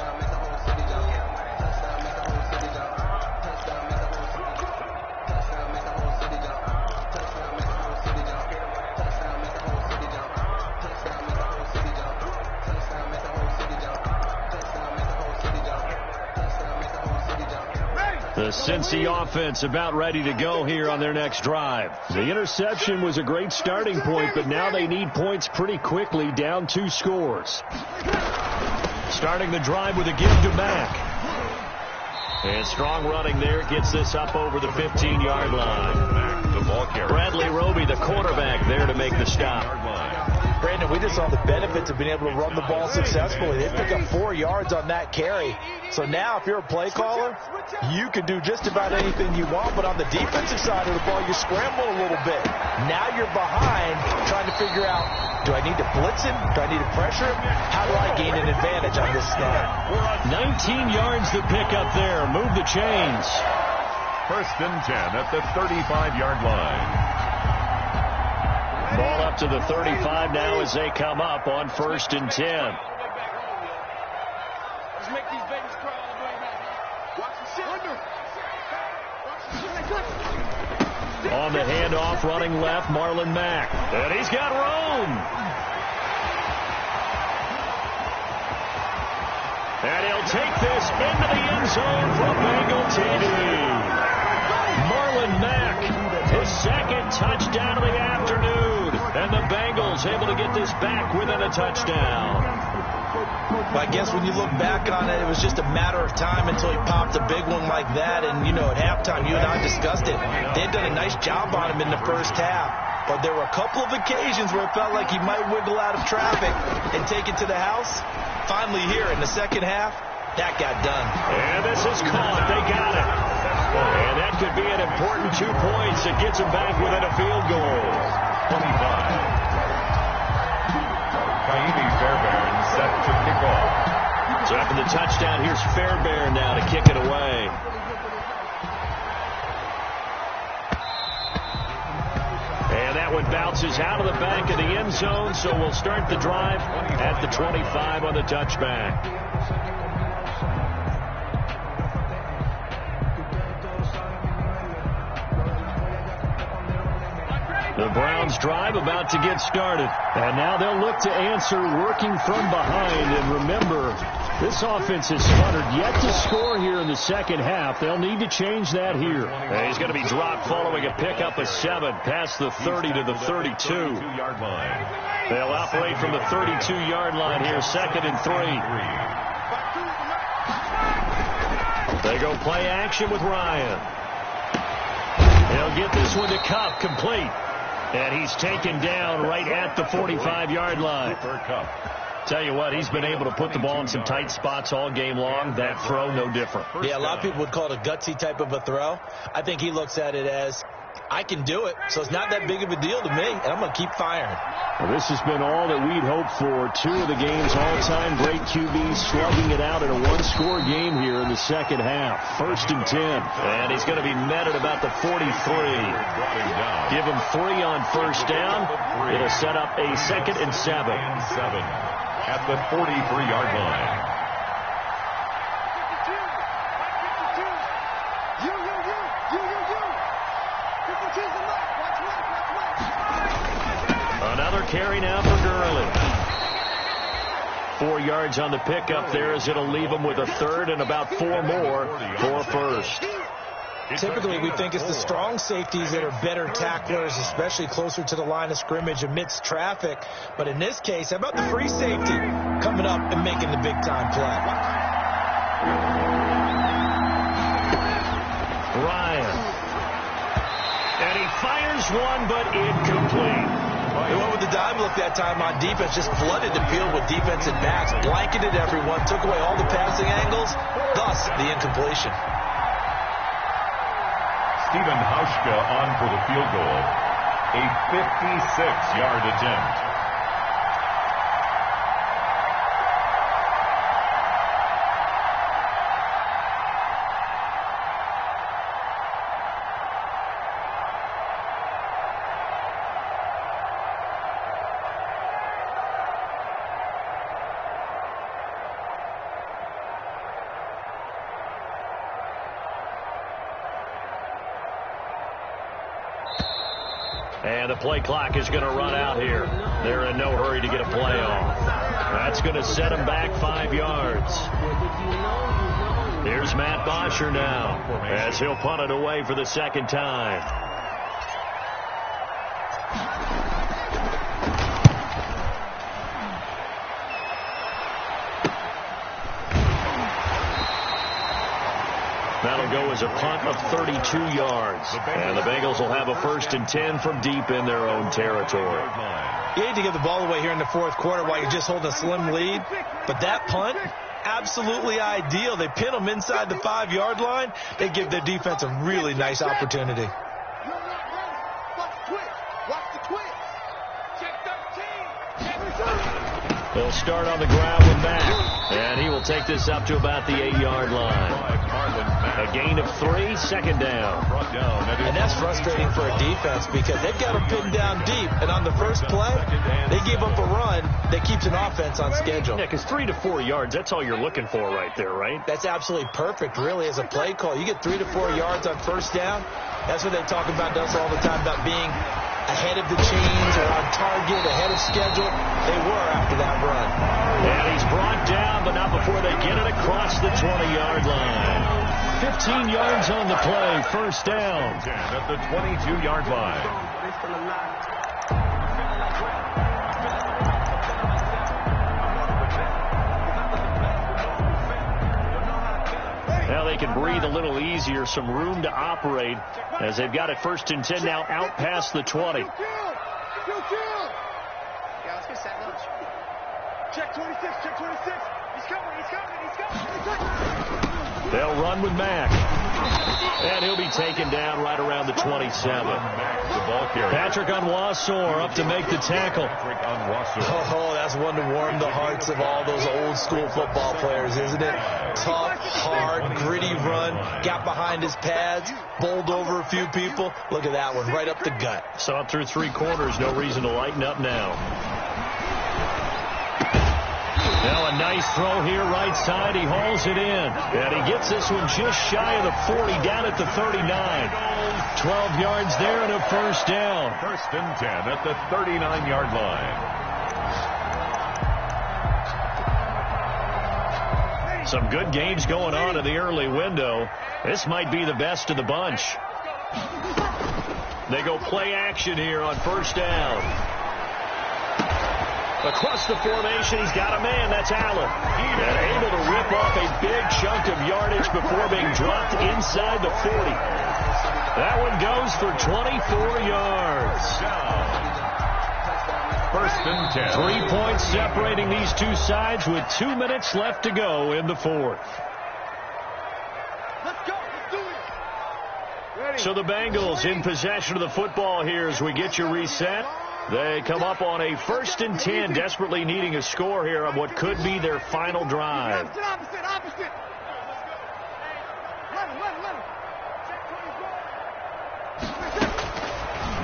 The Cincy offense about ready to go here on their next drive. The interception was a great starting point, but now they need points pretty quickly, down 2 scores. Starting the drive with a give to Mack. And strong running there gets this up over the 15-yard line. The ball carrier. Bradley Roby, the quarterback, there to make the stop. Brandon, we just saw the benefits of being able to run the ball successfully. They pick up 4 yards on that carry. So now if you're a play caller, you can do just about anything you want. But on the defensive side of the ball, you scramble a little bit. Now you're behind trying to figure out, do I need to blitz him? Do I need to pressure him? How do I gain an advantage on this snap? 19 yards to pick up there. Move the chains. 1st and 10 at the 35-yard line. Ball up to the 35 now as they come up on 1st and 10. Let's make these babies cry all the way back. Watch the shit. Watch the shit. On the handoff, running left, Marlon Mack. And he's got room. And he'll take this into the end zone for Bengal TD. Marlon Mack, his 2nd touchdown of the afternoon. And the Bengals able to get this back within a touchdown. But I guess when you look back on it, it was just a matter of time until he popped a big one like that. And, you know, at halftime, you and I discussed it. They had done a nice job on him in the first half. But there were a couple of occasions where it felt like he might wiggle out of traffic and take it to the house. Finally here in the second half, that got done. And this is caught. They got it. And that could be an important 2 points that gets him back within a field goal. 25. Kaimi Fairbairn set to kick off. So after the touchdown, here's Fairbairn now to kick it away. And that one bounces out of the back of the end zone, so we'll start the drive at the 25 on the touchback. The Browns drive about to get started. And now they'll look to answer working from behind. And remember, this offense has sputtered yet to score here in the second half. They'll need to change that here. And he's going to be dropped following a pickup of 7 past the 30 to the 32. They'll operate from the 32-yard line here, 2nd and 3. They go play action with Ryan. He'll get this one to Cup, complete. And he's taken down right at the 45-yard line. Tell you what, he's been able to put the ball in some tight spots all game long. That throw, no different. Yeah, a lot of people would call it a gutsy type of a throw. I think he looks at it as, I can do it, so it's not that big of a deal to me, and I'm going to keep firing. Well, this has been all that we'd hoped for. 2 of the game's all-time great QBs slugging it out in a 1-score game here in the second half. 1st and 10. And he's going to be met at about the 43. Give him 3 on 1st down. It'll set up a 2nd and 7. At the 43-yard line. Another carry now for Gurley. 4 yards on the pickup there as it'll leave him with a 3rd and about 4 more for 1st. Typically, we think it's the strong safeties that are better tacklers, especially closer to the line of scrimmage amidst traffic. But in this case, how about the free safety coming up and making the big-time play? Ryan. And he fires one, but incomplete. They went with the dive look that time on defense, just flooded the field with defensive backs, blanketed everyone, took away all the passing angles, thus the incompletion. Steven Hauschka on for the field goal. A 56-yard attempt. And the play clock is going to run out here. They're in no hurry to get a play off. That's going to set them back 5 yards. Here's Matt Bosher now as he'll punt it away for the second time. That'll go as a punt of 32 yards. And the Bengals will have a 1st and 10 from deep in their own territory. You hate to give the ball away here in the fourth quarter while you're just holding a slim lead. But that punt, absolutely ideal. They pin them inside the 5-yard line. They give their defense a really nice opportunity. They'll start on the ground with Mack. And he will take this up to about the 8-yard line. A gain of 3, second down. And that's frustrating for a defense because they've got them pinned down deep. And on the first play, they give up a run that keeps an offense on schedule. Yeah, because 3 to 4 yards, that's all you're looking for right there, right? That's absolutely perfect, really, as a play call. You get 3 to 4 yards on first down. That's what they talk about us all the time, about being ahead of the chains or on target, ahead of schedule. They were after that run. And he's brought down, but not before they get it across the 20-yard line. 15 yards on the play, first down. At the 22-yard line. Now they can breathe a little easier, some room to operate as they've got it 1st and 10 now out past the 20. Yeah, let's get set lunch. Check 26, check 26. He's coming. They'll run with Mack. And he'll be taken down right around the 27. Patrick Onwuasor up to make the tackle. Oh, that's one to warm the hearts of all those old school football players, isn't it? Tough, hard, gritty run. Got behind his pads, bowled over a few people. Look at that one, right up the gut. Saw it through 3 quarters. No reason to lighten up now. Now a nice throw here right side. He hauls it in. And he gets this one just shy of the 40 down at the 39. 12 yards there and a first down. 1st and 10 at the 39-yard line. Some good games going on in the early window. This might be the best of the bunch. They go play action here on first down. Across the formation, he's got a man. That's Allen. And able to rip off a big chunk of yardage before being dropped inside the 40. That one goes for 24 yards. 1st and 10. 3 points separating these two sides with 2 minutes left to go in the 4th. Let's go. Let's do it. Ready. So the Bengals in possession of the football here as we get you reset. They come up on a 1st and 10, desperately needing a score here on what could be their final drive. Opposite. Let him.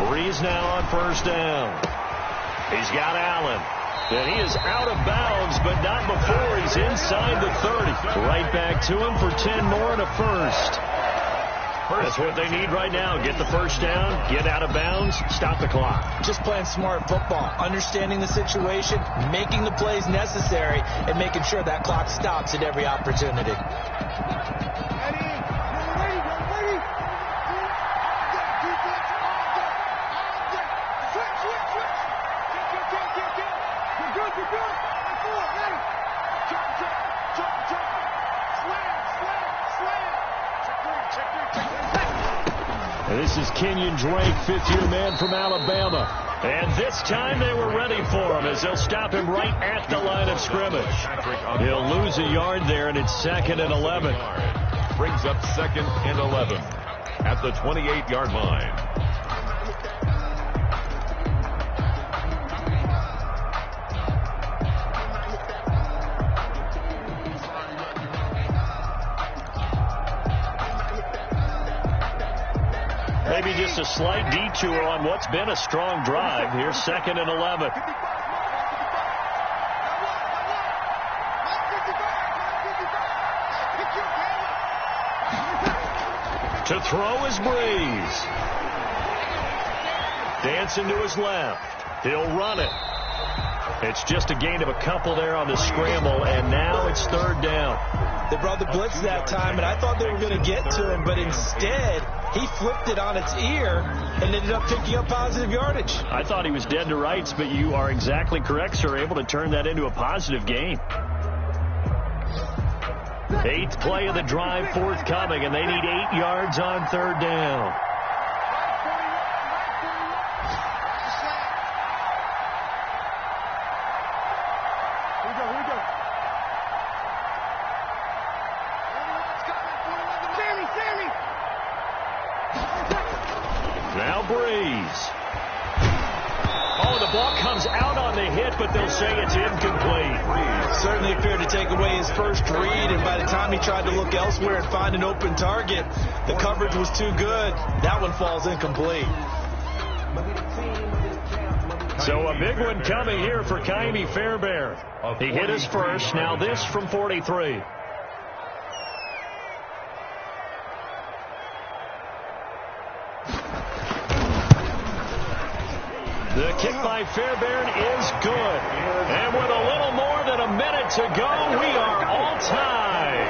Breeze now on first down. He's got Allen. And he is out of bounds, but not before he's inside the 30. Right back to him for 10 more and a first. That's what they need right now. Get the first down, get out of bounds, stop the clock. Just playing smart football, understanding the situation, making the plays necessary, and making sure that clock stops at every opportunity. This is Kenyon Drake, fifth-year man from Alabama. And this time they were ready for him as they'll stop him right at the line of scrimmage. He'll lose a yard there, and it's 2nd and 11. Brings up 2nd and 11. at the 28-yard line. Maybe just a slight detour on what's been a strong drive. Here's 2nd and 11. To throw is Breeze. Dancing to his left. He'll run it. It's just a gain of a couple there on the scramble, and now it's 3rd down. They brought the blitz that time, and I thought they were going to get to him, but instead he flipped it on its ear and ended up picking up positive yardage. I thought he was dead to rights, but you are exactly correct, sir. Able to turn that into a positive gain. 8th play of the drive forthcoming, and they need 8 yards on 3rd down. Now Breeze. Oh, the ball comes out on the hit, but they'll say it's incomplete. Certainly appeared to take away his first read, and by the time he tried to look elsewhere and find an open target, the coverage was too good. That one falls incomplete. So a big one coming here for Kaimi Fairbairn. He hit his first. Now this from 43. The kick by Fairbairn is good. And with a little more than a minute to go, we are all tied.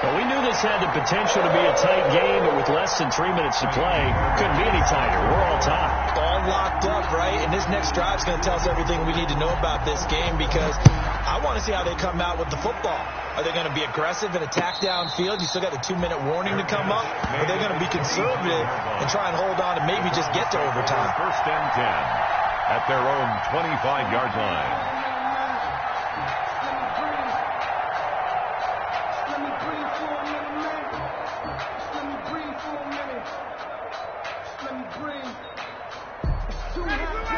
Well, we knew this had the potential to be a tight game, but with less than 3 minutes to play, couldn't be any tighter. We're all tied. All locked up, right? And this next drive is going to tell us everything we need to know about this game, because I want to see how they come out with the football. Are they going to be aggressive and attack downfield? You still got a 2-minute warning to come up. Or are they going to be conservative and try and hold on and maybe just get to overtime? 1st and 10 at their own 25-yard line.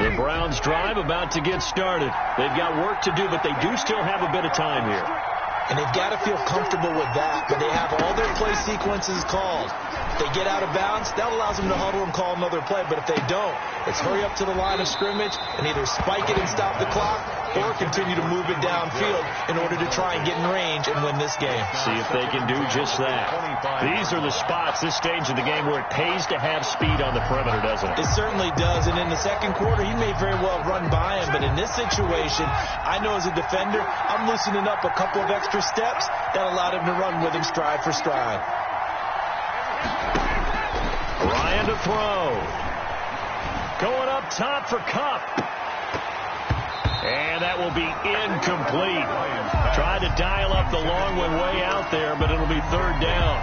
The Browns drive about to get started. They've got work to do, but they do still have a bit of time here. And they've got to feel comfortable with that, but they have all their play sequences called. If they get out of bounds, that allows them to huddle and call another play, but if they don't, it's hurry up to the line of scrimmage and either spike it and stop the clock or continue to move it downfield in order to try and get in range and win this game. See if they can do just that. These are the spots, this stage of the game, where it pays to have speed on the perimeter, doesn't it? It certainly does, and in the second quarter, he may very well run by him, but in this situation, I know as a defender, I'm loosening up a couple of extra steps that allowed him to run with him stride for stride. Ryan to throw. Going up top for Kupp. And that will be incomplete. Tried to dial up the long one way out there, but it'll be 3rd down.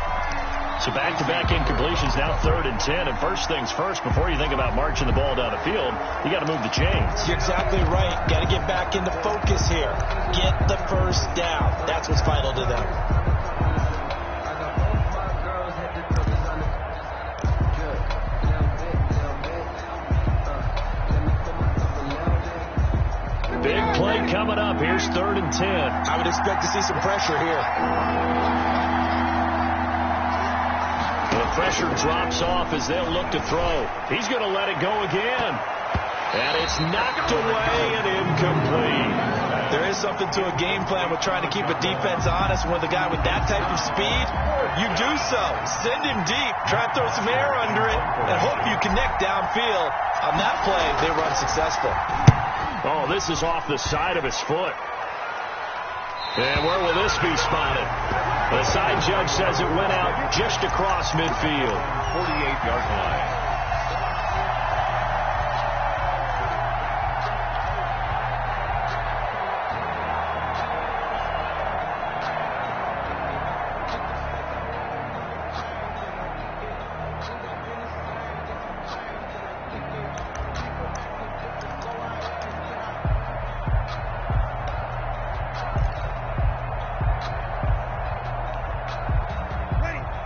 So back-to-back incompletions, now 3rd and 10. And first things first, before you think about marching the ball down the field, you got to move the chains. You're exactly right. Got to get back into focus here. Get the first down. That's what's vital to them. Big play coming up. Here's 3rd and 10. I would expect to see some pressure here. The pressure drops off as they'll look to throw. He's going to let it go again. And it's knocked away and incomplete. There is something to a game plan with trying to keep a defense honest. With a guy with that type of speed, you do so. Send him deep. Try to throw some air under it and hope you connect downfield. On that play, they were unsuccessful. Oh, this is off the side of his foot. And where will this be spotted? The side judge says it went out just across midfield. 48-yard line.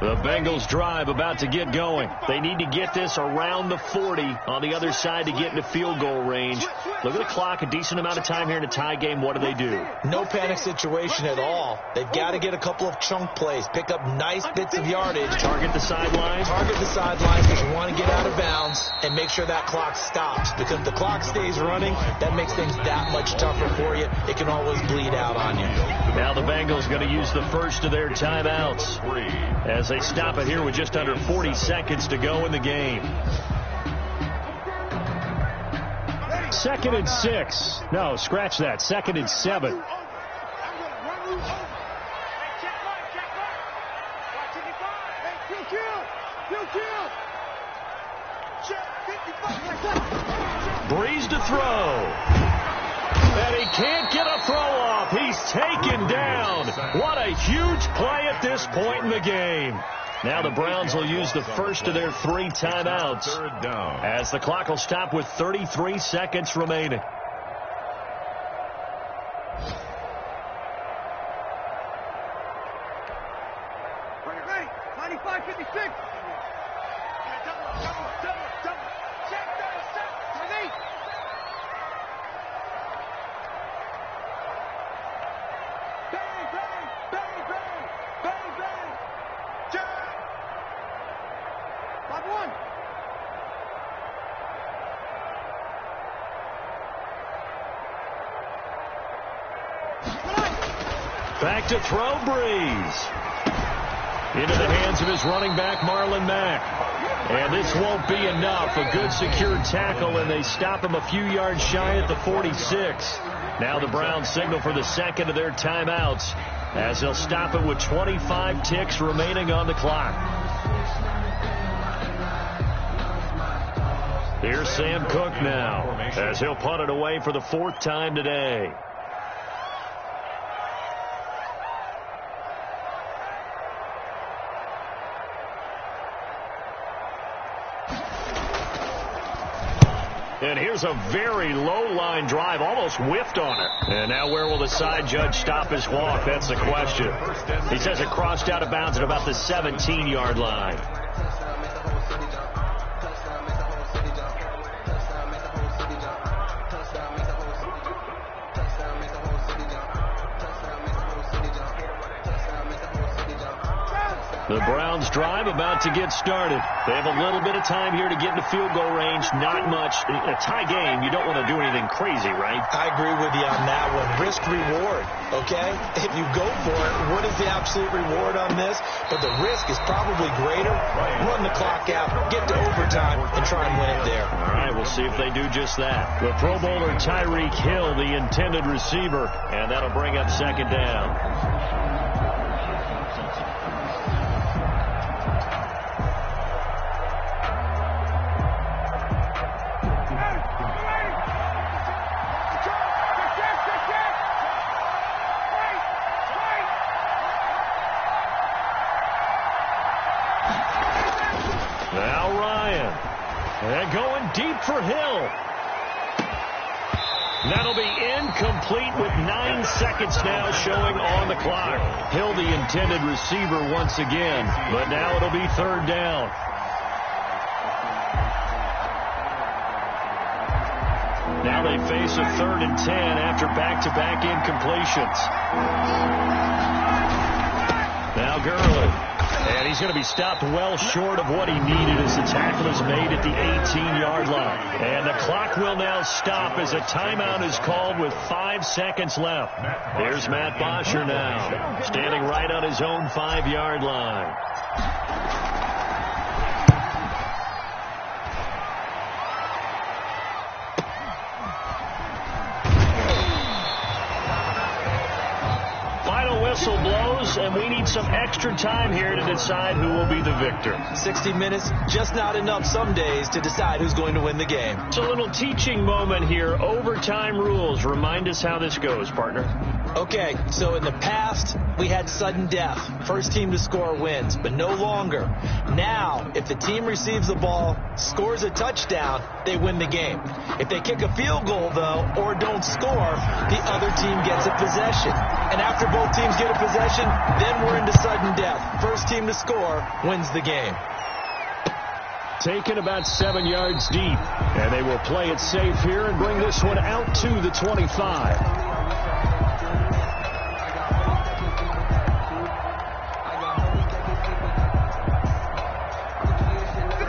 The Bengals drive about to get going. They need to get this around the 40 on the other side to get into field goal range. Look at the clock, a decent amount of time here in a tie game. What do? No panic situation at all. They've got to get a couple of chunk plays, pick up nice bits of yardage. Target the sidelines. Target the sidelines because you want to get out of bounds and make sure that clock stops. Because if the clock stays running, that makes things that much tougher for you. It can always bleed out on you. Now the Bengals going to use the first of their timeouts as they stop it here with just under 40 seconds to go in the game. 2nd and 6. No, scratch that. 2nd and 7. Breeze to throw. And he can't get a throw off. He's taken down. What a huge play at this point in the game. Now the Browns will use the first of their 3 timeouts as the clock will stop with 33 seconds remaining. Ready. 95-56. Back to throw, Breeze. Into the hands of his running back, Marlon Mack. And this won't be enough. A good secured tackle, and they stop him a few yards shy at the 46. Now the Browns signal for the second of their timeouts as they'll stop it with 25 ticks remaining on the clock. Here's Sam Cook now as he'll punt it away for the 4th time today. And here's a very low-line drive, almost whiffed on it. And now where will the side judge stop his walk? That's the question. He says it crossed out of bounds at about the 17-yard line. The Browns drive about to get started. They have a little bit of time here to get into field goal range. Not much. In a tie game, you don't want to do anything crazy, right? I agree with you on that one. Risk reward, okay? If you go for it, what is the absolute reward on this? But the risk is probably greater. Run the clock out, get to overtime, and try and win it there. All right, we'll see if they do just that. The Pro Bowler Tyreek Hill, the intended receiver, and that'll bring up 2nd down. And going deep for Hill. That'll be incomplete with 9 seconds now showing on the clock. Hill, the intended receiver once again, but now it'll be 3rd down. Now they face a 3rd and 10 after back-to-back incompletions. Now Gurley. And he's going to be stopped well short of what he needed as the tackle is made at the 18-yard line. And the clock will now stop as a timeout is called with 5 seconds left. Here's Matt Bosher now, standing right on his own 5-yard line. Whistle blows, and we need some extra time here to decide who will be the victor. 60 minutes, just not enough some days to decide who's going to win the game. It's a little teaching moment here. Overtime rules. Remind us how this goes, partner. Okay, so in the past, we had sudden death. First team to score wins, but no longer. Now, if the team receives the ball, scores a touchdown, they win the game. If they kick a field goal, though, or don't score, the other team gets a possession. And after both teams get a possession, then we're into sudden death. First team to score wins the game. Taken about 7 yards deep, and they will play it safe here and bring this one out to the 25.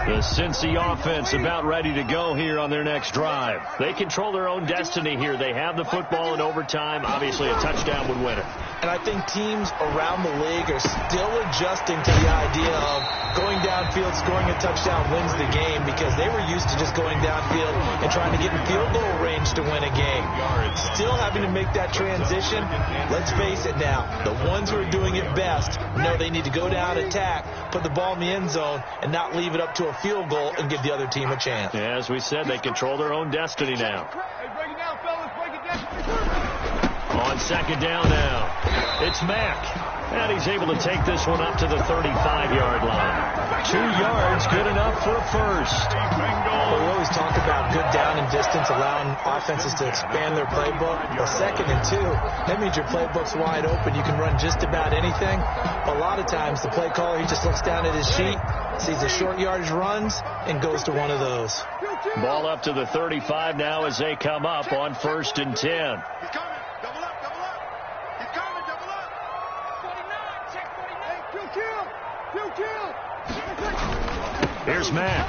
The Cincy offense about ready to go here on their next drive. They control their own destiny here. They have the football in overtime. Obviously, a touchdown would win it. And I think teams around the league are still adjusting to the idea of going downfield, scoring a touchdown wins the game, because they were used to just going downfield and trying to get in field goal range to win a game. Still having to make that transition. Let's face it now, the ones who are doing it best know they need to go down, attack, put the ball in the end zone, and not leave it up to a field goal and give the other team a chance. Yeah, as we said, they control their own destiny now. Hey, break it down, fellas. Break it down. On second down now, it's Mack. And he's able to take this one up to the 35-yard line. 2 yards, good enough for a first. Well, we always talk about good down and distance, allowing offenses to expand their playbook. Well, 2nd and 2, that means your playbook's wide open. You can run just about anything. A lot of times, the play caller, he just looks down at his sheet, sees the short yardage runs, and goes to one of those. Ball up to the 35 now as they come up on 1st and 10. Here's Mack.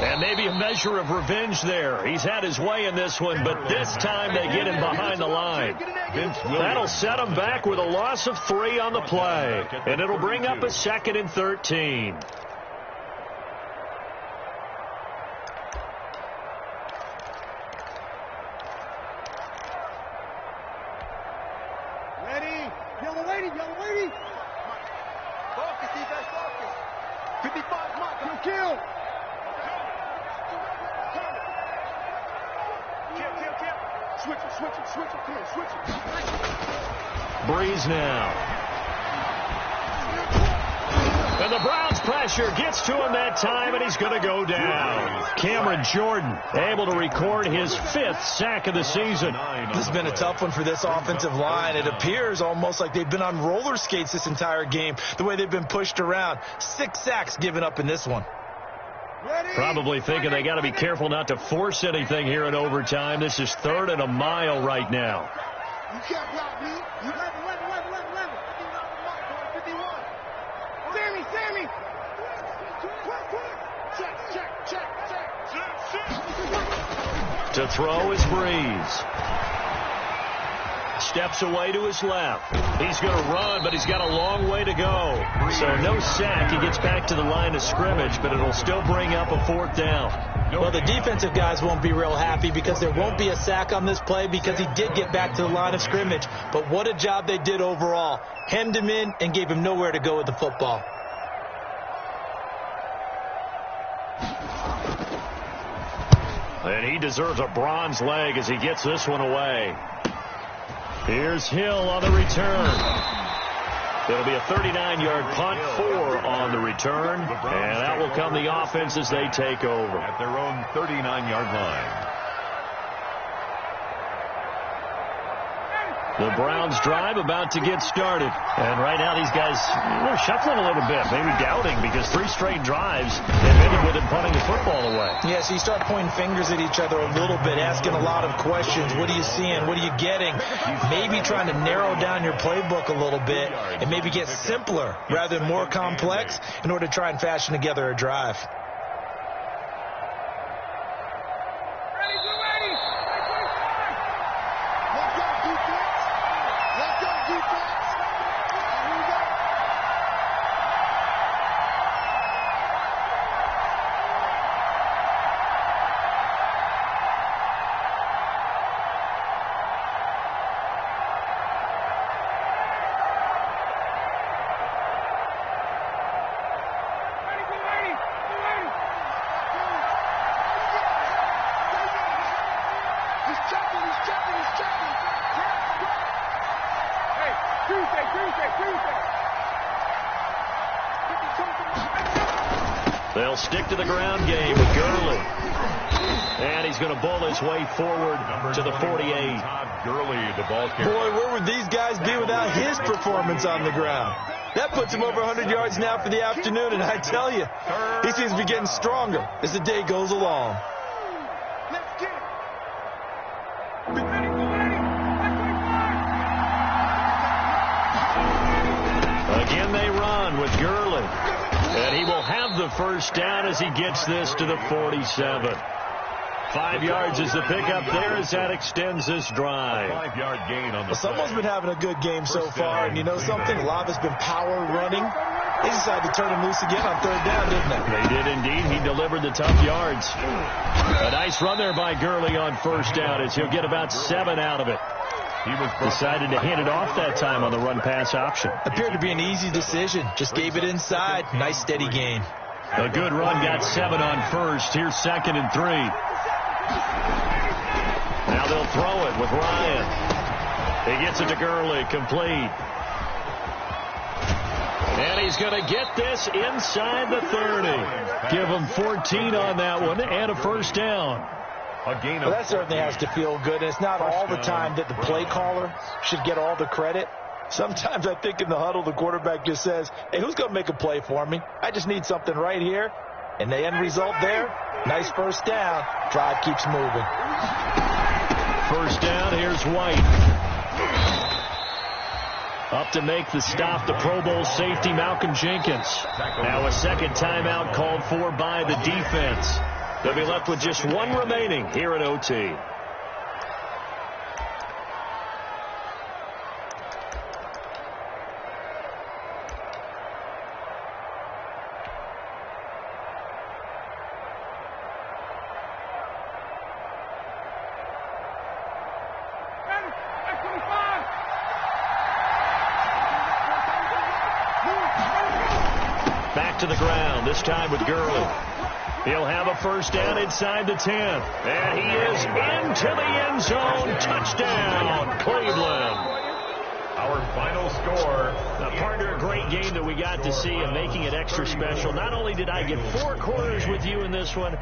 And maybe a measure of revenge there. He's had his way in this one, but this time they get him behind the line. That'll set him back with a loss of 3 on the play. And it'll bring up a 2nd and 13. Ready? Yellow lady, yellow lady. Focus, defense, focus. 55 mark. Kill. Switch it. Come on, switch it. Breeze now. And the Browns pressure gets to him that time, and he's going to go down. Cameron Jordan able to record his 5th sack of the season. This has been a tough one for this offensive line. It appears almost like they've been on roller skates this entire game, the way they've been pushed around. 6 sacks given up in this one. Probably thinking they got to be careful not to force anything here in overtime. This is 3rd and a mile right now. You can't block me. You 11. 51. Sammy. Check. To throw is Breeze. Steps away to his left. He's going to run, but he's got a long way to go. So no sack. He gets back to the line of scrimmage, but it'll still bring up a 4th down. Well, the defensive guys won't be real happy because there won't be a sack on this play because he did get back to the line of scrimmage. But what a job they did overall. Hemmed him in and gave him nowhere to go with the football. And he deserves a bronze leg as he gets this one away. Here's Hill on the return. It'll be a 39-yard punt, 4 on the return. And that will come the offense as they take over. At their own 39-yard line. The Browns drive about to get started. And right now these guys, they're shuffling a little bit, maybe doubting, because 3 straight drives have ended with them punting the football away. Yeah, so you start pointing fingers at each other a little bit, asking a lot of questions. What are you seeing? What are you getting? Maybe trying to narrow down your playbook a little bit and maybe get simpler rather than more complex in order to try and fashion together a drive. He's checking. Hey, Tuesday. They'll stick to the ground game with Gurley. And he's going to bowl his way forward to the 48. Todd Gurley, the ball carrier. Boy, where would these guys be without his performance on the ground? That puts him over 100 yards now for the afternoon, and I tell you, he seems to be getting stronger as the day goes along. Let's get it. Again, they run with Gurley. And he will have the first down as he gets this to the 47. 5 yards is the pickup there as that extends this drive. 5-yard gain on the Someone's been having a good game so far, and you know something? A lot has been power running. They decided to turn him loose again on third down, didn't they? They did indeed. He delivered the tough yards. A nice run there by Gurley on first down as he'll get about 7 out of it. He was decided to hand it off that time on the run-pass option. Appeared to be an easy decision. Just gave it inside. Nice, steady gain. A good run got 7 on first. Here's 2nd and 3. Now they'll throw it with Ryan. He gets it to Gurley, complete. And he's going to get this inside the 30. Give him 14 on that one and a first down. Well, that certainly has to feel good. And it's not all the time that the play caller should get all the credit. Sometimes I think in the huddle, the quarterback just says, hey, who's going to make a play for me? I just need something right here. And the end result there, nice first down. Drive keeps moving. First down, here's White. Up to make the stop, the Pro Bowl safety, Malcolm Jenkins. Now a second timeout called for by the defense. They'll be left with just one remaining here at OT. Back to the ground, this time with Gurley. He'll have a first down inside the 10. And he is into the end zone. Touchdown, Cleveland. Our final score. Now, partner, a great game that we got to see and making it extra special. Not only did I get 4 quarters with you in this one,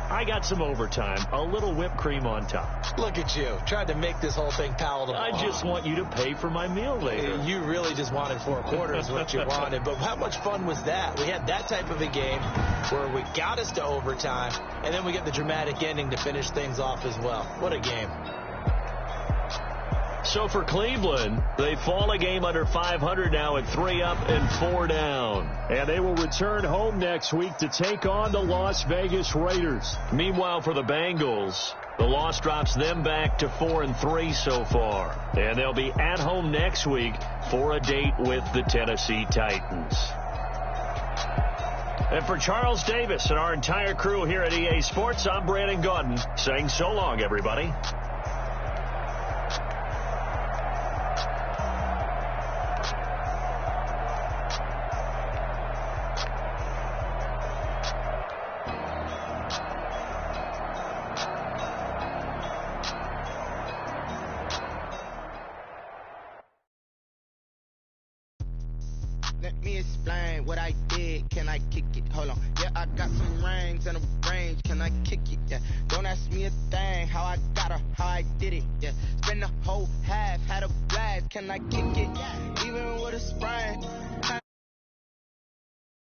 I got some overtime, a little whipped cream on top. Look at you, tried to make this whole thing palatable. I just want you to pay for my meal later. You really just wanted 4 quarters, what you wanted. But how much fun was that? We had that type of a game where we got us to overtime, and then we get the dramatic ending to finish things off as well. What a game. So for Cleveland, they fall a game under 500 now at 3 up and 4 down. And they will return home next week to take on the Las Vegas Raiders. Meanwhile, for the Bengals, the loss drops them back to 4-3 so far. And they'll be at home next week for a date with the Tennessee Titans. And for Charles Davis and our entire crew here at EA Sports, I'm Brandon Gaudin saying so long, everybody. Let me explain what I did. Can I kick it? Hold on. Yeah, I got some rings and a range. Can I kick it? Yeah. Don't ask me a thing. How I got her, how I did it. Yeah. Spend the whole half, had a blast. Can I kick it? Even with a sprain.